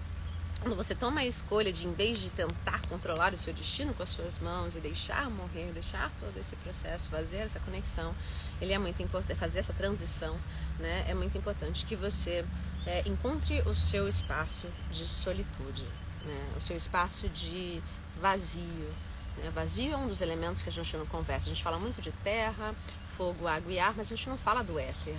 quando você toma a escolha de, em vez de tentar controlar o seu destino com as suas mãos e deixar morrer, deixar todo esse processo, fazer essa conexão, ele é muito importante, fazer essa transição, né? É muito importante que você encontre o seu espaço de solitude, né? O seu espaço de vazio. Vazio é um dos elementos que a gente não conversa. A gente fala muito de terra, fogo, água e ar, mas a gente não fala do éter.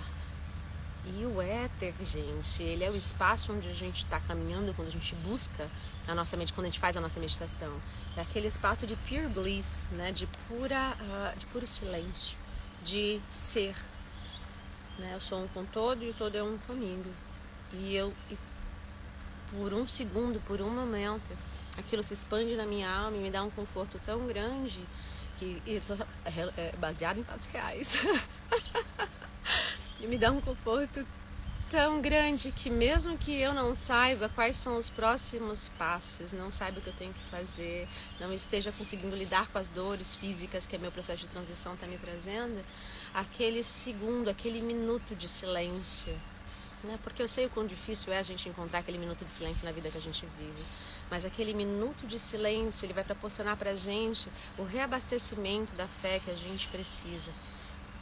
E o éter, gente, ele é o espaço onde a gente está caminhando quando a gente busca a nossa mente, quando a gente faz a nossa meditação. É aquele espaço de pure bliss, né? De puro silêncio, de ser. Né? Eu sou um com todo e o todo é um comigo. E por um segundo, por um momento, aquilo se expande na minha alma e me dá um conforto tão grande que baseado em fatos reais. E me dá um conforto tão grande que mesmo que eu não saiba quais são os próximos passos, não saiba o que eu tenho que fazer, não esteja conseguindo lidar com as dores físicas que meu processo de transição está me trazendo, aquele segundo, aquele minuto de silêncio, né? Porque eu sei o quão difícil é a gente encontrar aquele minuto de silêncio na vida que a gente vive, mas aquele minuto de silêncio, ele vai proporcionar para a gente o reabastecimento da fé que a gente precisa,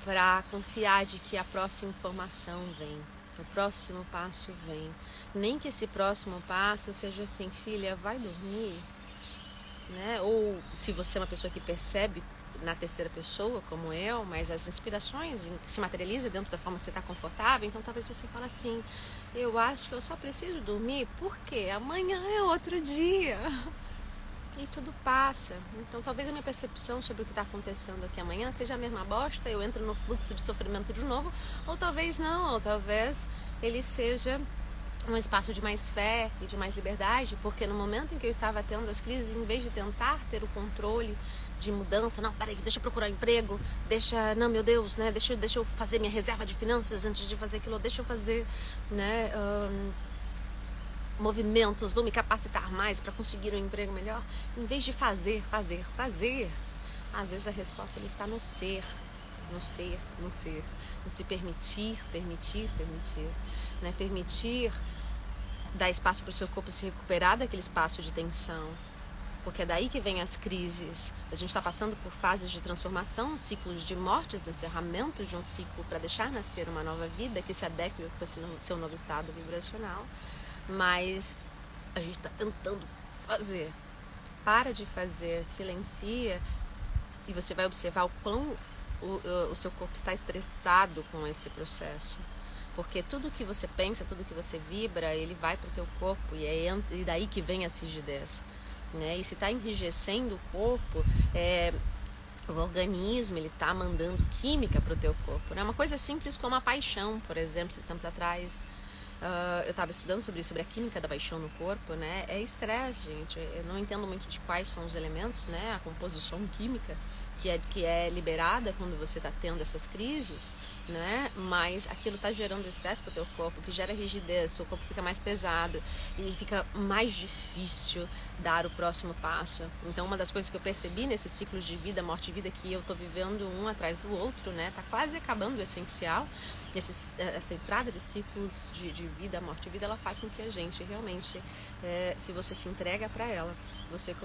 para confiar de que a próxima informação vem, o próximo passo vem. Nem que esse próximo passo seja assim, filha, vai dormir, né? Ou se você é uma pessoa que percebe na terceira pessoa, como eu, mas as inspirações se materializam dentro da forma que você está confortável, então talvez você fale assim, eu acho que eu só preciso dormir porque amanhã é outro dia. E tudo passa. Então talvez a minha percepção sobre o que está acontecendo aqui amanhã seja a mesma bosta, eu entro no fluxo de sofrimento de novo, ou talvez não, ou talvez ele seja um espaço de mais fé e de mais liberdade, porque no momento em que eu estava tendo as crises, em vez de tentar ter o controle de mudança, não, peraí, deixa eu procurar um emprego, não, meu Deus, né, deixa eu fazer minha reserva de finanças antes de fazer aquilo, deixa eu fazer, né, movimentos, vou me capacitar mais para conseguir um emprego melhor, em vez de fazer, às vezes a resposta ela está no ser, no se permitir, né? Permitir dar espaço para o seu corpo se recuperar daquele espaço de tensão, porque é daí que vem as crises. A gente está passando por fases de transformação, ciclos de mortes, encerramentos de um ciclo para deixar nascer uma nova vida que se adeque para o seu novo estado vibracional. Mas a gente está tentando fazer. Para de fazer, silencia e você vai observar o quão o seu corpo está estressado com esse processo. Porque tudo que você pensa, tudo que você vibra, ele vai para o teu corpo e daí que vem essa rigidez. Né? E se está enrijecendo o corpo, o organismo ele está mandando química para o teu corpo. Né? Uma coisa simples como a paixão, por exemplo, esses tempos atrás. Eu estava estudando sobre a química da paixão no corpo, né? É estresse, gente. Eu não entendo muito de quais são os elementos, né? A composição química que é liberada quando você está tendo essas crises, né? Mas aquilo está gerando estresse para o teu corpo, que gera rigidez, seu corpo fica mais pesado e fica mais difícil dar o próximo passo. Então, uma das coisas que eu percebi nesses ciclos de vida, morte e vida que eu estou vivendo um atrás do outro, né? Tá quase acabando o essencial. Essa entrada de ciclos de vida, morte e vida, ela faz com que a gente realmente, se você se entrega para ela, você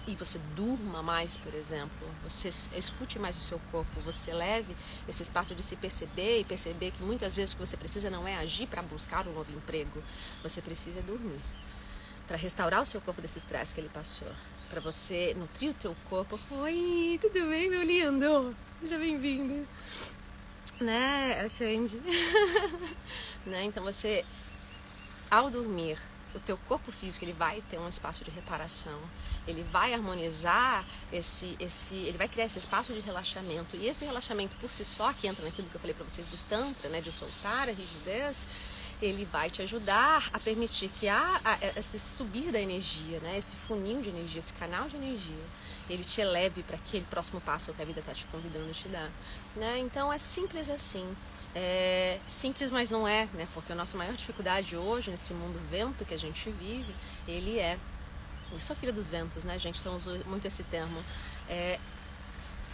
e você durma mais, por exemplo, você escute mais o seu corpo, você leve esse espaço de se perceber e perceber que muitas vezes o que você precisa não é agir para buscar um novo emprego, você precisa dormir, para restaurar o seu corpo desse estresse que ele passou, para você nutrir o teu corpo. Oi, tudo bem, meu lindo? Seja bem-vindo. Né, Xande? Né? Então você, ao dormir, o teu corpo físico ele vai ter um espaço de reparação, ele vai harmonizar ele vai criar esse espaço de relaxamento, e esse relaxamento por si só, que entra naquilo que eu falei para vocês do Tantra, né, de soltar a rigidez, ele vai te ajudar a permitir que esse subir da energia, né, esse funil de energia, esse canal de energia, ele te eleve para aquele próximo passo que a vida está te convidando a te dar. Né? Então é simples assim. É simples, mas não é, né? Porque a nossa maior dificuldade hoje, nesse mundo vento que a gente vive, ele é... Eu sou filha dos ventos, né, gente? Então uso muito esse termo.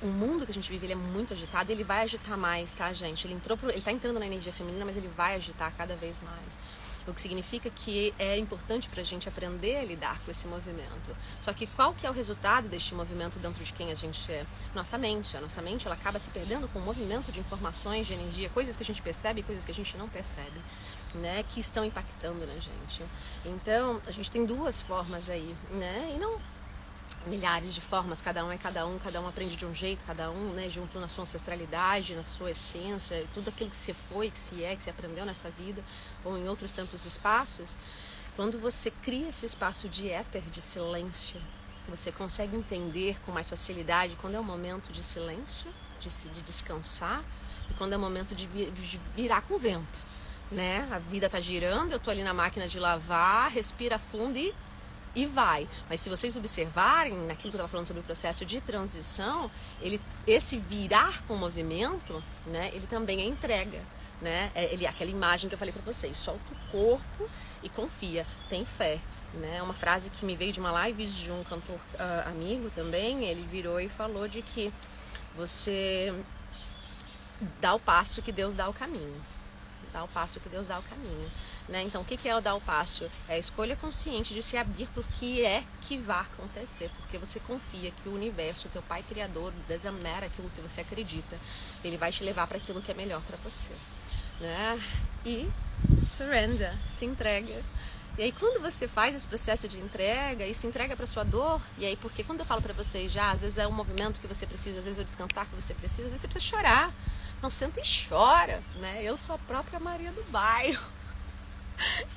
O mundo que a gente vive, ele é muito agitado, ele vai agitar mais, tá, gente? Ele tá entrando na energia feminina, mas ele vai agitar cada vez mais. O que significa que é importante pra gente aprender a lidar com esse movimento. Só que qual que é o resultado deste movimento dentro de quem a gente é? Nossa mente. A nossa mente, ela acaba se perdendo com o movimento de informações, de energia, coisas que a gente percebe e coisas que a gente não percebe, né? Que estão impactando na gente. Então, a gente tem duas formas aí, né? E não milhares de formas, cada um aprende de um jeito, cada um, né, junto na sua ancestralidade, na sua essência, tudo aquilo que você foi, que se é, que você aprendeu nessa vida ou em outros tantos espaços. Quando você cria esse espaço de éter, de silêncio, você consegue entender com mais facilidade quando é o momento de silêncio, de descansar, e quando é o momento de virar com o vento, né? A vida tá girando, eu tô ali na máquina de lavar, respira fundo e vai. Mas se vocês observarem, naquilo que eu estava falando sobre o processo de transição, esse virar com o movimento, né, ele também é entrega. Né? Aquela imagem que eu falei para vocês, solta o corpo e confia, tem fé. Né? Uma frase que me veio de uma live de um cantor amigo também, ele virou e falou de que você dá o passo que Deus dá o caminho. Dá o passo que Deus dá o caminho. Né? Então, o que é o dar o passo? É a escolha consciente de se abrir para o que é que vai acontecer, porque você confia que o universo, o teu pai criador, desamera aquilo que você acredita, ele vai te levar para aquilo que é melhor para você. Né? E surrender, se entrega. E aí quando você faz esse processo de entrega e se entrega para sua dor, e aí porque quando eu falo para vocês já, às vezes é um movimento que você precisa, às vezes é o descansar que você precisa, às vezes você precisa chorar. Então senta e chora, né? Eu sou a própria Maria do bairro.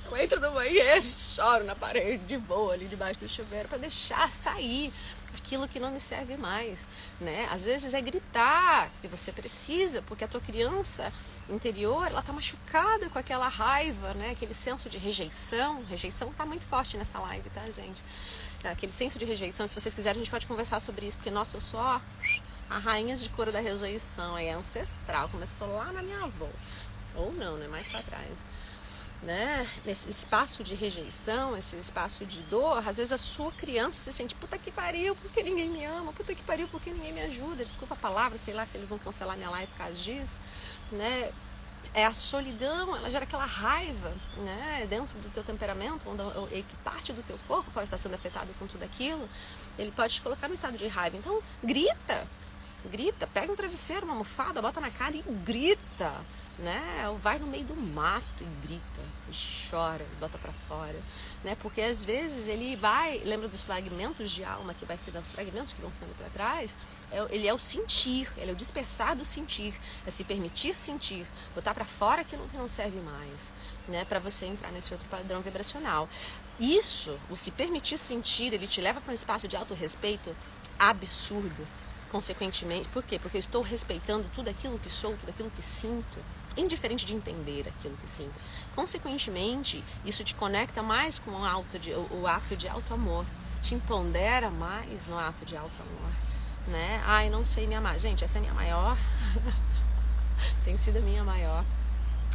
Eu entro no banheiro e choro na parede de boa ali debaixo do chuveiro para deixar sair aquilo que não me serve mais, né? Às vezes é gritar que você precisa, porque a tua criança interior, ela tá machucada com aquela raiva, né? Aquele senso de rejeição. Rejeição tá muito forte nessa live, tá, gente? Aquele senso de rejeição, se vocês quiserem a gente pode conversar sobre isso, porque nossa, eu sou a rainha de cura da rejeição, é ancestral, começou lá na minha avó, ou não, né? Mais para trás. Né? Nesse espaço de rejeição, esse espaço de dor, às vezes a sua criança se sente puta que pariu, porque ninguém me ama, puta que pariu, porque ninguém me ajuda, desculpa a palavra, sei lá se eles vão cancelar minha live por causa disso, né? É a solidão, ela gera aquela raiva, né? Dentro do teu temperamento, onde que parte do teu corpo pode estar sendo afetado com tudo aquilo, ele pode te colocar no estado de raiva. Então grita, pega um travesseiro, uma almofada, bota na cara e grita, né? Vai no meio do mato e grita, e chora, e bota pra fora, né? Porque às vezes ele vai, lembra dos fragmentos de alma que vai ficando, os fragmentos que vão ficando para trás, ele é o sentir, ele é o dispersar do sentir, é se permitir sentir, botar pra fora aquilo que não serve mais, né? Para você entrar nesse outro padrão vibracional. Isso, o se permitir sentir, ele te leva para um espaço de autorrespeito absurdo. Consequentemente, por quê? Porque eu estou respeitando tudo aquilo que sou, tudo aquilo que sinto, indiferente de entender aquilo que sinto. Consequentemente, isso te conecta mais com o ato de auto-amor, te empodera mais no ato de auto-amor, né? Ai, não sei me amar. Gente, essa é a minha maior, tem sido a minha maior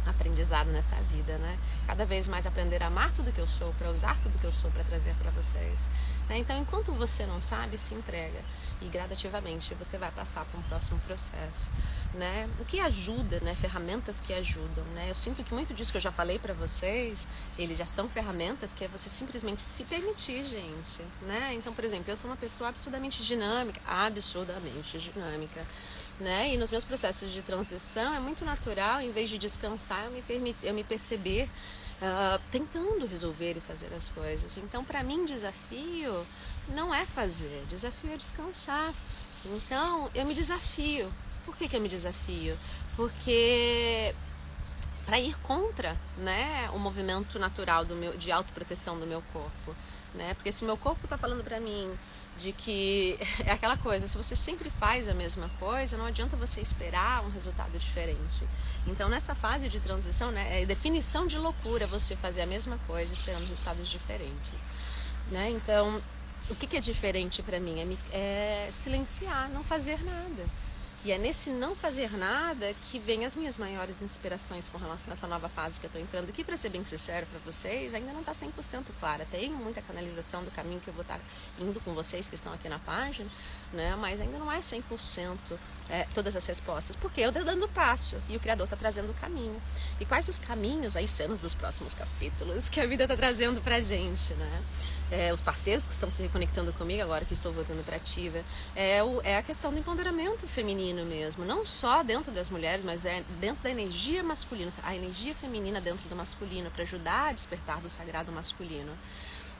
aprendizado nessa vida, né? Cada vez mais aprender a amar tudo que eu sou, para usar tudo que eu sou para trazer para vocês. Né? Então, enquanto você não sabe, se entrega. e gradativamente você vai passar para um próximo processo, né? O que ajuda, né? Ferramentas que ajudam, né? Eu sinto que muito disso que eu já falei para vocês, eles já são ferramentas que é você simplesmente se permitir, gente, né? Então, por exemplo, eu sou uma pessoa absurdamente dinâmica, né? E nos meus processos de transição é muito natural, em vez de descansar, eu me perceber tentando resolver e fazer as coisas. Então, para mim, desafio não é fazer, desafio é descansar. Então, eu me desafio. Por que eu me desafio? Porque para ir contra, né, o movimento natural de autoproteção do meu corpo, né? Porque se meu corpo está falando para mim de que é aquela coisa, se você sempre faz a mesma coisa, não adianta você esperar um resultado diferente. Então, nessa fase de transição, né, é definição de loucura você fazer a mesma coisa esperando resultados diferentes, né? Então, o que é diferente para mim? É silenciar, não fazer nada. E é nesse não fazer nada que vem as minhas maiores inspirações com relação a essa nova fase que eu estou entrando aqui. Para ser bem sincero para vocês, ainda não está 100% clara. Tem muita canalização do caminho que eu vou estar indo com vocês que estão aqui na página, né? Mas ainda não é 100% todas as respostas, porque eu estou dando passo e o Criador está trazendo o caminho. E quais os caminhos, aí cenas dos próximos capítulos, que a vida está trazendo para a gente, né? Os parceiros que estão se reconectando comigo agora que estou voltando para ativa, é a questão do empoderamento feminino mesmo, não só dentro das mulheres, mas dentro da energia masculina, a energia feminina dentro do masculino, para ajudar a despertar do sagrado masculino,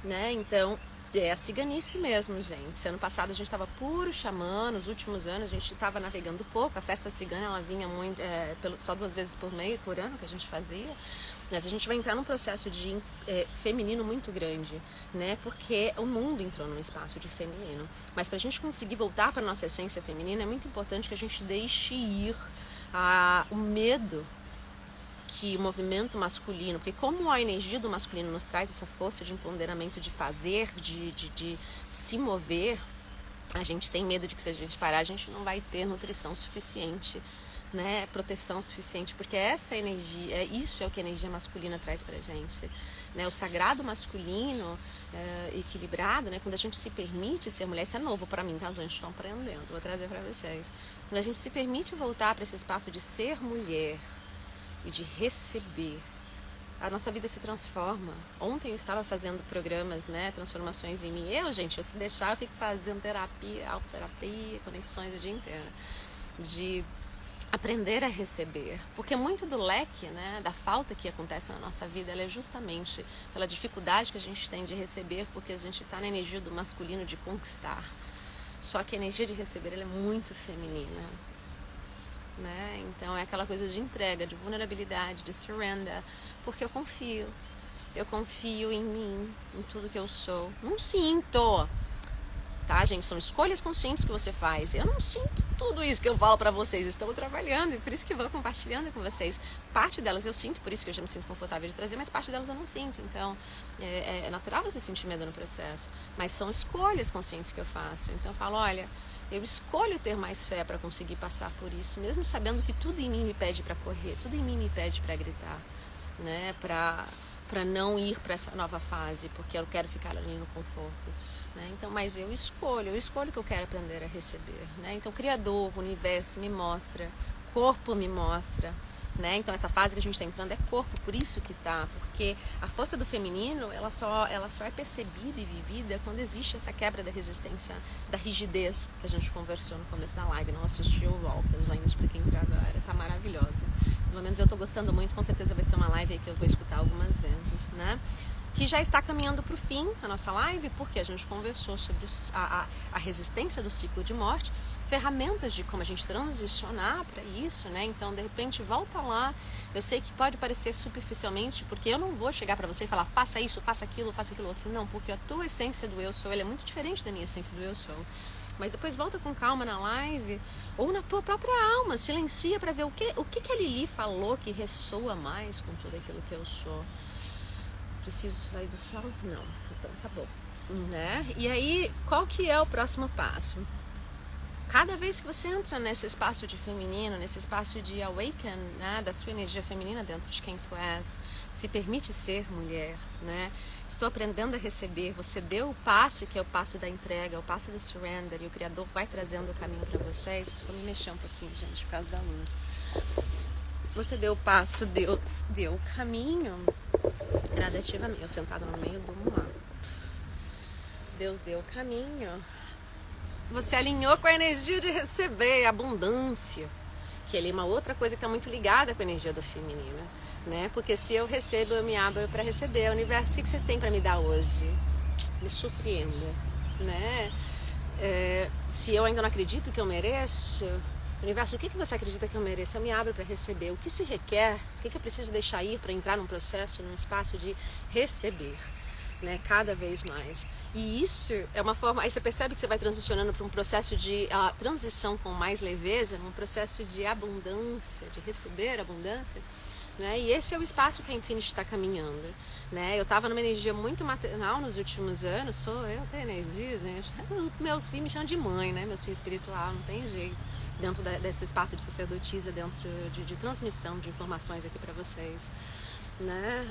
né? Então, é a ciganice mesmo, gente. Ano passado a gente estava puro xamã, nos últimos anos a gente estava navegando pouco, a festa cigana ela vinha muito, só 2 vezes por ano que a gente fazia. Mas a gente vai entrar num processo de feminino muito grande, né? Porque o mundo entrou num espaço de feminino. Mas para a gente conseguir voltar para a nossa essência feminina, é muito importante que a gente deixe ir o medo que o movimento masculino, porque como a energia do masculino nos traz essa força de empoderamento, de fazer, de se mover, a gente tem medo de que se a gente parar, a gente não vai ter nutrição suficiente, né, proteção suficiente, porque essa energia, isso é o que a energia masculina traz pra gente, né, o sagrado masculino equilibrado, né, quando a gente se permite ser mulher, isso é novo pra mim, tá, a gente estão aprendendo, vou trazer pra vocês, quando a gente se permite voltar para esse espaço de ser mulher e de receber, a nossa vida se transforma. Ontem eu estava fazendo programas, né, transformações em mim, se deixar eu fico fazendo terapia, autoterapia, conexões o dia inteiro, de aprender a receber, porque muito do leque, né, da falta que acontece na nossa vida, ela é justamente pela dificuldade que a gente tem de receber, porque a gente está na energia do masculino de conquistar, só que a energia de receber ela é muito feminina, né? Então é aquela coisa de entrega, de vulnerabilidade, de surrender, porque eu confio em mim, em tudo que eu sou, não sinto, tá, gente? São escolhas conscientes que você faz. Eu não sinto tudo isso que eu falo pra vocês. Estou trabalhando e por isso que eu vou compartilhando com vocês. Parte delas eu sinto, por isso que eu já me sinto confortável de trazer, mas parte delas eu não sinto. Então, é natural você sentir medo no processo. Mas são escolhas conscientes que eu faço. Então, eu falo, olha, eu escolho ter mais fé para conseguir passar por isso, mesmo sabendo que tudo em mim me pede para correr, tudo em mim me pede para gritar, né? Para não ir para essa nova fase, porque eu quero ficar ali no conforto. Né? Então, mas eu escolho que eu quero aprender a receber, né? Então, o Criador, o Universo me mostra, corpo me mostra, né? Então, essa fase que a gente está entrando é corpo, por isso que tá, porque a força do feminino, ela só é percebida e vivida quando existe essa quebra da resistência, da rigidez que a gente conversou no começo da live, não assistiu, volta, já expliquei pra agora, tá maravilhosa. Pelo menos eu tô gostando muito, com certeza vai ser uma live aí que eu vou escutar algumas vezes, né? Que já está caminhando para o fim, a nossa live, porque a gente conversou sobre a resistência do ciclo de morte, ferramentas de como a gente transicionar para isso, né? Então, de repente, volta lá. Eu sei que pode parecer superficialmente, porque eu não vou chegar para você e falar, faça isso, faça aquilo outro. Não, porque a tua essência do eu sou, ela é muito diferente da minha essência do eu sou. Mas depois volta com calma na live, ou na tua própria alma, silencia para ver o que a Lili falou que ressoa mais com tudo aquilo que eu sou. Preciso sair do sol? Não, então tá bom, né? E aí, qual que é o próximo passo? cada vez que você entra nesse espaço de feminino, nesse espaço de awaken, né, da sua energia feminina dentro de quem tu és, se permite ser mulher, né? Estou aprendendo a receber. Você deu o passo, que é o passo da entrega, o passo do surrender, e o Criador vai trazendo o caminho para vocês. Vou me mexer um pouquinho, gente, por causa da luz. Você deu o passo, Deus deu o caminho gradativamente. Eu sentada no meio do mato. Deus deu o caminho. Você alinhou com a energia de receber, abundância, que é uma outra coisa que está muito ligada com a energia do feminino, né? Porque se eu recebo, eu me abro para receber. O universo, o que você tem para me dar hoje? Me surpreenda, né? Se eu ainda não acredito que eu mereço, universo, o que você acredita que eu mereço? Eu me abro para receber. O que se requer? O que eu preciso deixar ir para entrar num processo, num espaço de receber? Né, cada vez mais. E isso é uma forma, aí você percebe que você vai transicionando para um processo de transição com mais leveza, um processo de abundância, de receber abundância, né? E esse é o espaço que a Infinity está caminhando, né? Eu estava numa energia muito maternal nos últimos anos, eu tenho energias, né? Meus filhos me chamam de mãe, né? Meus filhos espiritual, não tem jeito, dentro desse espaço de sacerdotisa, dentro de transmissão de informações aqui para vocês. Né?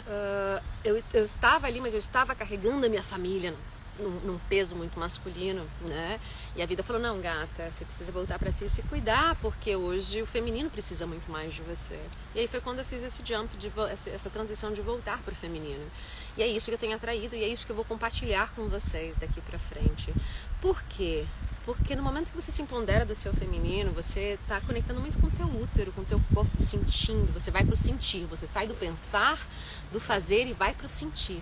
Eu estava ali, mas eu estava carregando a minha família num peso muito masculino, né? E a vida falou, não, gata, você precisa voltar para si e se cuidar, porque hoje o feminino precisa muito mais de você. E aí foi quando eu fiz esse jump, essa transição de voltar para o feminino. E é isso que eu tenho atraído e é isso que eu vou compartilhar com vocês daqui para frente. Por quê? Porque no momento que você se empodera do seu feminino, você está conectando muito com o teu útero, com o teu corpo, sentindo. Você vai para o sentir, você sai do pensar, do fazer e vai para o sentir,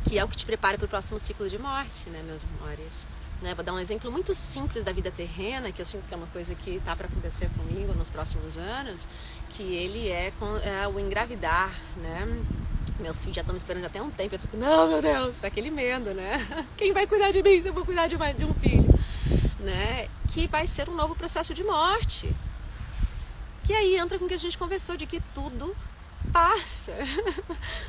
que é o que te prepara para o próximo ciclo de morte, né, meus amores? Né, vou dar um exemplo muito simples da vida terrena, que eu sinto que é uma coisa que está para acontecer comigo nos próximos anos, que ele é o engravidar, né? Meus filhos já estão me esperando até um tempo, eu fico, não, meu Deus, aquele medo, né? Quem vai cuidar de mim se eu vou cuidar de mais de um filho? Né, que vai ser um novo processo de morte. Que aí entra com o que a gente conversou, de que tudo passa.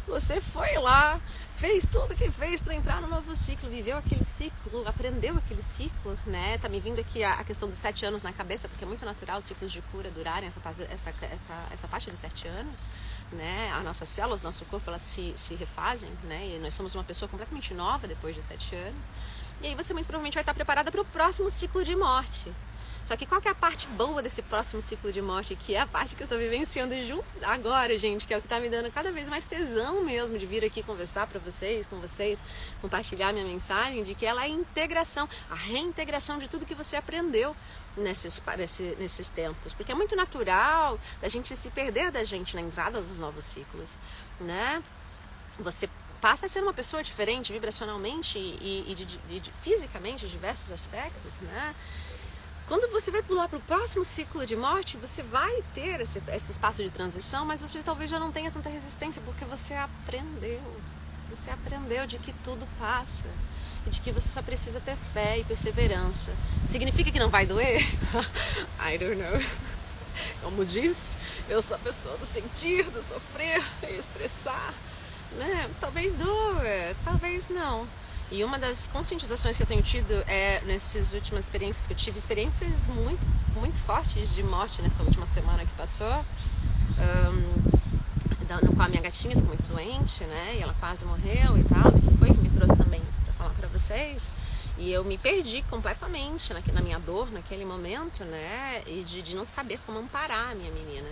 Você foi lá, fez tudo que fez para entrar no novo ciclo, viveu aquele ciclo, aprendeu aquele ciclo, né? Tá me vindo aqui a questão dos 7 anos na cabeça, porque é muito natural os ciclos de cura durarem essa faixa de 7 anos, né? As nossas células, nosso corpo, elas se refazem, né? E nós somos uma pessoa completamente nova depois de 7 anos. E aí você muito provavelmente vai estar preparada para o próximo ciclo de morte. Só que qual que é a parte boa desse próximo ciclo de morte? Que é a parte que eu estou vivenciando agora, gente, que é o que está me dando cada vez mais tesão mesmo de vir aqui conversar com vocês, compartilhar minha mensagem, de que ela é a integração, a reintegração de tudo que você aprendeu nesses tempos. Porque é muito natural da gente se perder da gente na entrada dos novos ciclos, né? Você passa a ser uma pessoa diferente vibracionalmente e fisicamente em diversos aspectos, né? Quando você vai pular para o próximo ciclo de morte, você vai ter esse espaço de transição, mas você talvez já não tenha tanta resistência, porque você aprendeu. Você aprendeu de que tudo passa e de que você só precisa ter fé e perseverança. Significa que não vai doer? I don't know. Como disse, eu sou a pessoa do sentir, do sofrer e expressar. Né? Talvez doa, talvez não. E uma das conscientizações que eu tenho tido nessas últimas experiências que eu tive, experiências muito, muito fortes de morte nessa última semana que passou, no qual a minha gatinha ficou muito doente, né? E ela quase morreu e tal, que foi que me trouxe também isso para falar para vocês. E eu me perdi completamente na minha dor naquele momento, né? E de não saber como amparar a minha menina,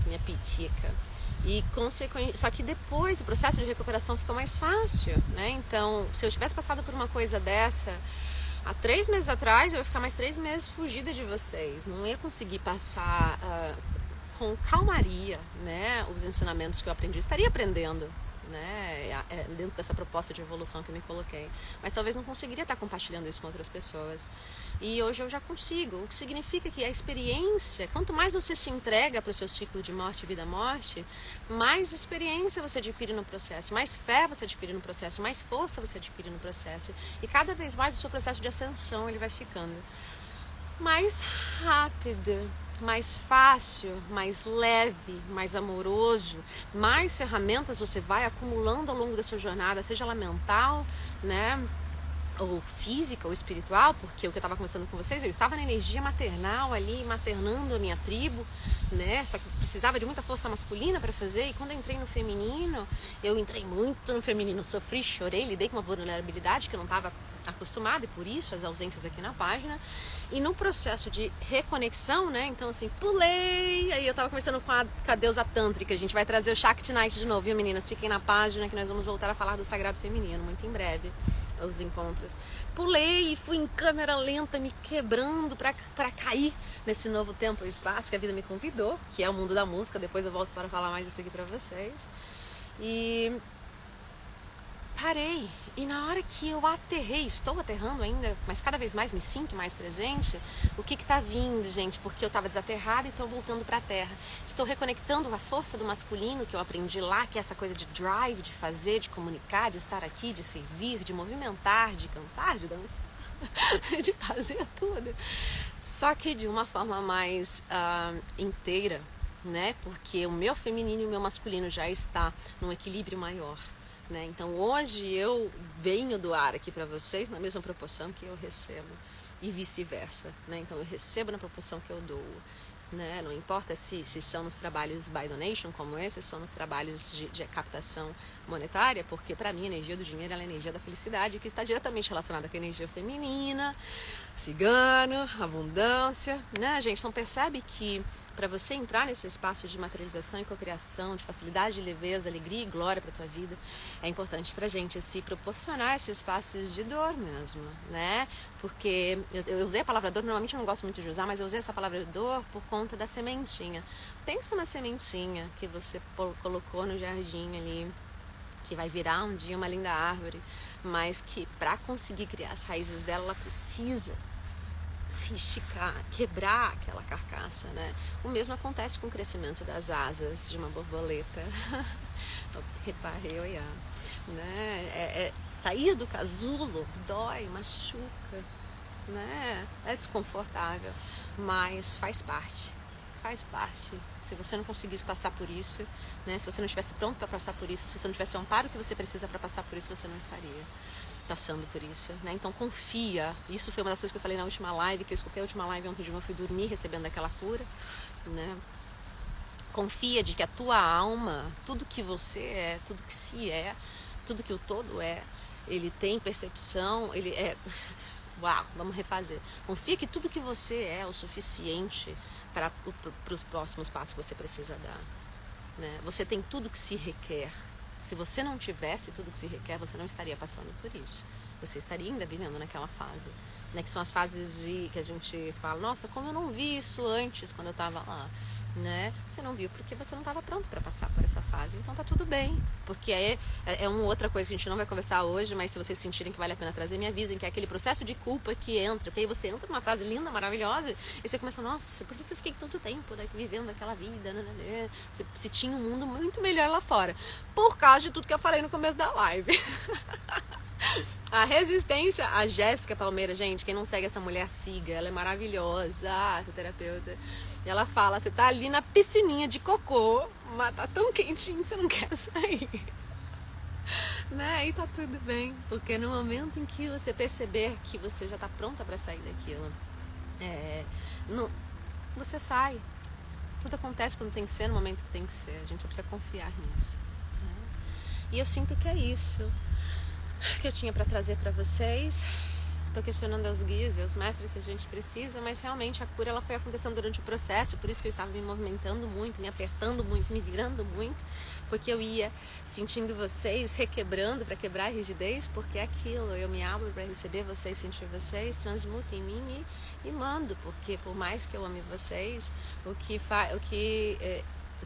minha pitica. E só que depois o processo de recuperação ficou mais fácil, né? Então, se eu tivesse passado por uma coisa dessa há 3 meses atrás, eu ia ficar mais 3 meses fugida de vocês. Não ia conseguir passar com calmaria, né, os ensinamentos que eu aprendi. Estaria aprendendo, né, dentro dessa proposta de evolução que eu me coloquei. Mas talvez não conseguiria estar compartilhando isso com outras pessoas. E hoje eu já consigo, o que significa que a experiência, quanto mais você se entrega para o seu ciclo de morte, vida-morte, mais experiência você adquire no processo, mais fé você adquire no processo, mais força você adquire no processo. E cada vez mais o seu processo de ascensão ele vai ficando mais rápido, mais fácil, mais leve, mais amoroso, mais ferramentas você vai acumulando ao longo da sua jornada, seja ela mental, né? ou física ou espiritual, porque o que eu estava conversando com vocês, eu estava na energia maternal ali, maternando a minha tribo, né? Só que precisava de muita força masculina para fazer, e quando eu entrei no feminino, eu entrei muito no feminino, sofri, chorei, lidei com uma vulnerabilidade que eu não estava acostumada, e por isso as ausências aqui na página. E no processo de reconexão, né? Então assim, pulei, aí eu tava conversando com a deusa tântrica, a gente vai trazer o Shakti Night de novo, viu meninas? Fiquem na página que nós vamos voltar a falar do sagrado feminino, muito em breve, os encontros. Pulei e fui em câmera lenta, me quebrando pra cair nesse novo tempo e espaço que a vida me convidou, que é o mundo da música, depois eu volto para falar mais disso aqui pra vocês. E parei, e na hora que eu aterrei, estou aterrando ainda, mas cada vez mais me sinto mais presente, o que tá vindo, gente? Porque eu estava desaterrada e estou voltando para a terra. Estou reconectando a força do masculino que eu aprendi lá, que é essa coisa de drive, de fazer, de comunicar, de estar aqui, de servir, de movimentar, de cantar, de dançar, de fazer tudo. Só que de uma forma mais inteira, né? Porque o meu feminino e o meu masculino já está num equilíbrio maior. Né? Então hoje eu venho doar aqui para vocês na mesma proporção que eu recebo e vice-versa, né? Então eu recebo na proporção que eu dou, né? Não importa se são nos trabalhos by donation como esse, são nos trabalhos de captação monetária, porque para mim a energia do dinheiro ela é a energia da felicidade, que está diretamente relacionada com a energia feminina, cigano, abundância, né, gente? Então percebe que para você entrar nesse espaço de materialização e cocriação, de facilidade, leveza, alegria e glória para a tua vida, é importante para a gente se proporcionar esses espaços de dor mesmo, né? Porque eu usei a palavra dor, normalmente eu não gosto muito de usar, mas eu usei essa palavra dor por conta da sementinha. Pensa uma sementinha que você colocou no jardim ali, que vai virar um dia uma linda árvore, mas que para conseguir criar as raízes dela, ela precisa se esticar, quebrar aquela carcaça, né? O mesmo acontece com o crescimento das asas de uma borboleta. Reparei, olha, né? Sair do casulo dói, machuca, né? É desconfortável, mas faz parte. Faz parte. Se você não conseguisse passar por isso, né? Se você não estivesse pronto para passar por isso, se você não tivesse o amparo que você precisa para passar por isso, você não estaria passando por isso, né? Então confia. Isso foi uma das coisas que eu falei na última live, que eu escutei a última live ontem de manhã, eu fui dormir recebendo aquela cura, né? Confia de que a tua alma, tudo que você é, tudo que se é, tudo que o todo é, ele tem percepção, ele é... Uau, vamos refazer. Confia que tudo que você é o suficiente para os próximos passos que você precisa dar, né? Você tem tudo que se requer. Se você não tivesse tudo que se requer, você não estaria passando por isso. Você estaria ainda vivendo naquela fase, né? Que são as fases que a gente fala, nossa, como eu não vi isso antes, quando eu estava lá, né? Você não viu porque você não estava pronto para passar por essa fase. Então tá tudo bem, porque é uma outra coisa que a gente não vai conversar hoje, mas se vocês sentirem que vale a pena trazer, me avisem, que é aquele processo de culpa que entra, porque aí você entra numa fase linda, maravilhosa, e você começa, nossa, por que eu fiquei tanto tempo, né, vivendo aquela vida, né? Se tinha um mundo muito melhor lá fora, por causa de tudo que eu falei no começo da live. A resistência, a Jéssica Palmeira, gente, quem não segue essa mulher, siga, ela é maravilhosa, essa terapeuta. E ela fala, você tá ali na piscininha de cocô, mas tá tão quentinho que você não quer sair. Né? E tá tudo bem, porque no momento em que você perceber que você já tá pronta para sair daquilo, você sai. Tudo acontece quando tem que ser, no momento que tem que ser. A gente só precisa confiar nisso, né? E eu sinto que é isso que eu tinha para trazer para vocês. Estou questionando aos guias e aos mestres se a gente precisa, mas realmente a cura ela foi acontecendo durante o processo, por isso que eu estava me movimentando muito, me apertando muito, me virando muito, porque eu ia sentindo vocês, requebrando para quebrar a rigidez, porque é aquilo, eu me abro para receber vocês, sentir vocês, transmuto em mim e mando, porque por mais que eu ame vocês, o que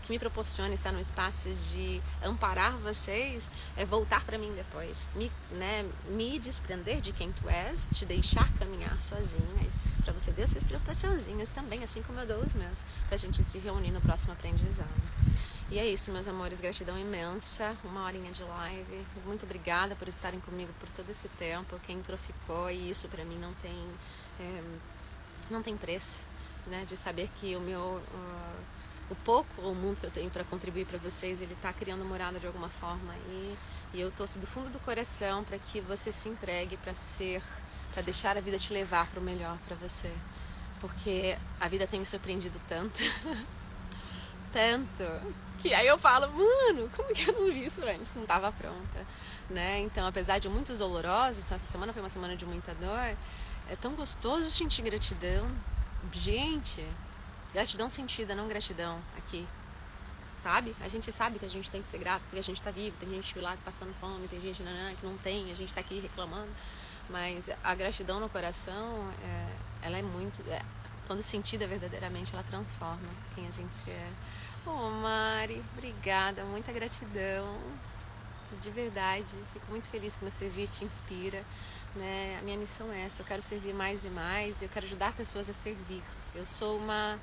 me proporciona estar num espaço de amparar vocês é voltar para mim depois, me desprender de quem tu és, te deixar caminhar sozinha, para você dar seus tropeçãozinhos também, assim como eu dou os meus, pra gente se reunir no próximo aprendizado. E é isso, meus amores, gratidão imensa, 1 horinha de live, muito obrigada por estarem comigo por todo esse tempo, quem entrou ficou, e isso para mim não tem preço, né, de saber que o pouco ou muito que eu tenho para contribuir para vocês, ele está criando morada de alguma forma. E eu torço do fundo do coração para que você se entregue para deixar a vida te levar para o melhor para você. Porque a vida tem me surpreendido tanto, tanto, que aí eu falo, mano, como que eu não vi isso antes? Não estava pronta, né? Então, apesar de muitos dolorosos, então essa semana foi uma semana de muita dor, é tão gostoso sentir gratidão. Gente, gratidão sentida, não gratidão aqui, sabe? A gente sabe que a gente tem que ser grato porque a gente tá vivo, tem gente lá passando fome, tem gente que não tem, a gente tá aqui reclamando, mas a gratidão no coração, ela é muito, quando sentida verdadeiramente, ela transforma quem a gente é. Oh, Mari, obrigada, muita gratidão, de verdade, fico muito feliz que meu serviço te inspira, né? A minha missão é essa, eu quero servir mais e mais, eu quero ajudar pessoas a servir. Eu sou uma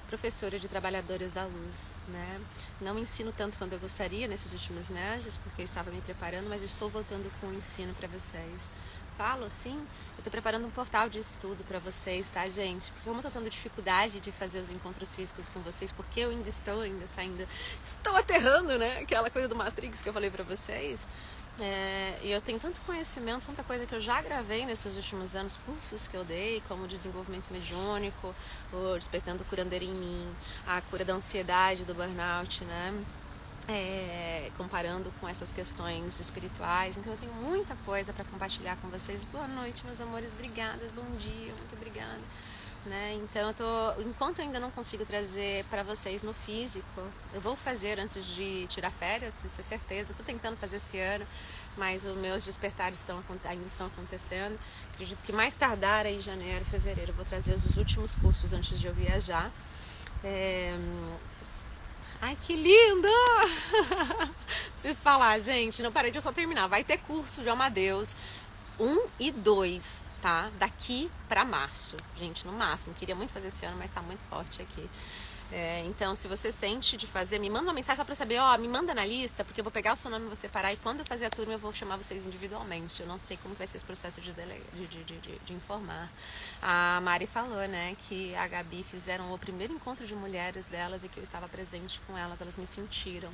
professora de trabalhadoras da luz, né? Não ensino tanto quanto eu gostaria nesses últimos meses, porque eu estava me preparando, mas eu estou voltando com o ensino para vocês. Falo assim, eu estou preparando um portal de estudo para vocês, tá, gente? Porque como eu estou tendo dificuldade de fazer os encontros físicos com vocês, porque eu ainda saindo, estou aterrando, né? Aquela coisa do Matrix que eu falei para vocês. E eu tenho tanto conhecimento, tanta coisa que eu já gravei nesses últimos anos, cursos que eu dei, como desenvolvimento mediúnico, o Despertando o Curandeiro em Mim, a cura da ansiedade, do burnout, né? Comparando com essas questões espirituais. Então eu tenho muita coisa para compartilhar com vocês. Boa noite, meus amores, obrigadas, bom dia, muito obrigada. Né? Então enquanto eu ainda não consigo trazer para vocês no físico, eu vou fazer antes de tirar férias, isso é certeza. Estou tentando fazer esse ano, mas os meus despertares ainda estão acontecendo. Acredito que mais tardar aí em janeiro, fevereiro, eu vou trazer os últimos cursos antes de eu viajar. Ai, que lindo! Preciso falar, gente, não parei de eu só terminar. Vai ter curso de Amadeus 1 e 2, tá? Daqui pra março. Gente, no máximo. Queria muito fazer esse ano, mas tá muito forte aqui. Então, se você sente de fazer, me manda uma mensagem só pra saber, me manda na lista, porque eu vou pegar o seu nome e vou separar, e quando eu fazer a turma eu vou chamar vocês individualmente. Eu não sei como vai ser esse processo de informar. A Mari falou, né, que a Gabi fizeram o primeiro encontro de mulheres delas e que eu estava presente com elas me sentiram,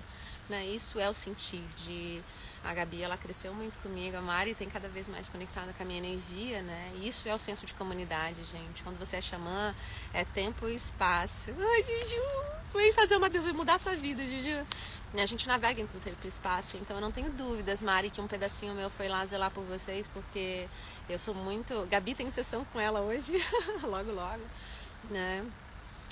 né? Isso é o sentir de... A Gabi, ela cresceu muito comigo, a Mari tem cada vez mais conectada com a minha energia, né? E isso é o senso de comunidade, gente. Quando você é xamã, é tempo e espaço. Ai, Juju, vem fazer uma Deus, vai mudar a sua vida, Juju. A gente navega entre o tempo e o espaço, então eu não tenho dúvidas, Mari, que um pedacinho meu foi lá zelar por vocês, porque eu sou muito... Gabi tem sessão com ela hoje, logo, né?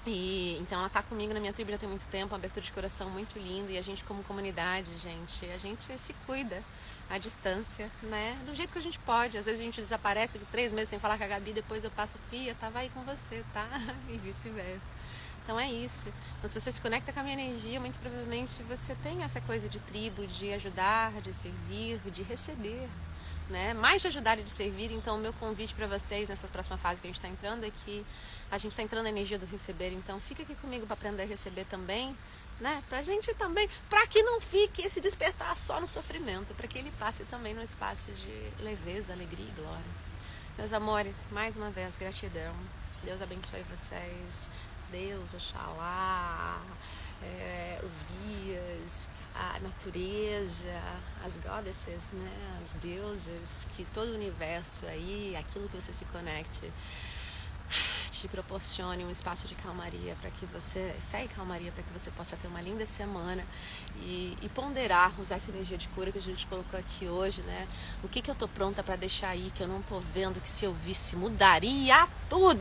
E então ela tá comigo na minha tribo já tem muito tempo, uma abertura de coração muito linda, e a gente como comunidade, gente, a gente se cuida à distância, né? Do jeito que a gente pode. Às vezes a gente desaparece por 3 meses sem falar com a Gabi, depois eu passo, Fia, tava aí com você, tá? E vice-versa. Então é isso. Então, se você se conecta com a minha energia, muito provavelmente você tem essa coisa de tribo, de ajudar, de servir, de receber, né? Mais de ajudar e de servir. Então o meu convite para vocês nessa próxima fase que a gente está entrando é que a gente está entrando na energia do receber. Então fica aqui comigo para aprender a receber também, né? Pra gente também, para que não fique esse despertar só no sofrimento, para que ele passe também no espaço de leveza, alegria e glória. Meus amores, mais uma vez, gratidão. Deus abençoe vocês. Deus, Oxalá, os guias, a natureza, as goddesses, né? As deusas, que todo o universo aí, aquilo que você se conecte, te proporcione um espaço de calmaria para que você, fé e calmaria, para que você possa ter uma linda semana e ponderar, usar essa energia de cura que a gente colocou aqui hoje, né? O que eu tô pronta para deixar aí, que eu não tô vendo, que se eu visse mudaria tudo.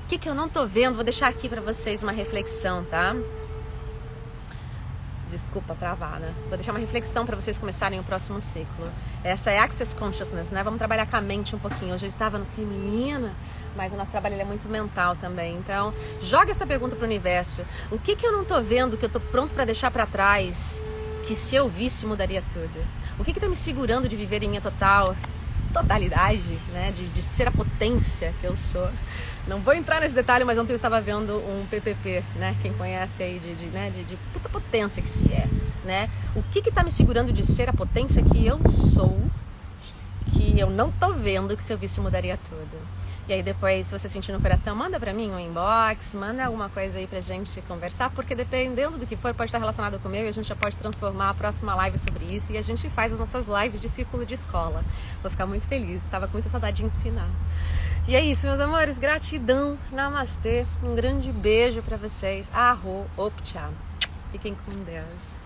O que eu não tô vendo, vou deixar aqui para vocês uma reflexão, tá? Desculpa travar, né? Vou deixar uma reflexão para vocês começarem o próximo ciclo. Essa é Access Consciousness, né? Vamos trabalhar com a mente um pouquinho. Hoje eu estava no feminino, mas o nosso trabalho é muito mental também. Então, joga essa pergunta pro universo. O que eu não tô vendo, que eu tô pronto para deixar para trás, que se eu visse mudaria tudo? O que tá me segurando de viver em minha totalidade, né? De ser a potência que eu sou? Não vou entrar nesse detalhe, mas ontem eu estava vendo um PPP, né? Quem conhece aí de puta potência que se é, né? O que tá me segurando de ser a potência que eu sou, que que eu não tô vendo que se eu visse mudaria tudo. E aí depois, se você sentir no coração, manda pra mim um inbox, manda alguma coisa aí pra gente conversar, porque dependendo do que for, pode estar relacionado com o meu e a gente já pode transformar a próxima live sobre isso, e a gente faz as nossas lives de círculo de escola. Vou ficar muito feliz, tava com muita saudade de ensinar. E é isso, meus amores, gratidão, namastê, um grande beijo pra vocês, arro, optcha, fiquem com Deus.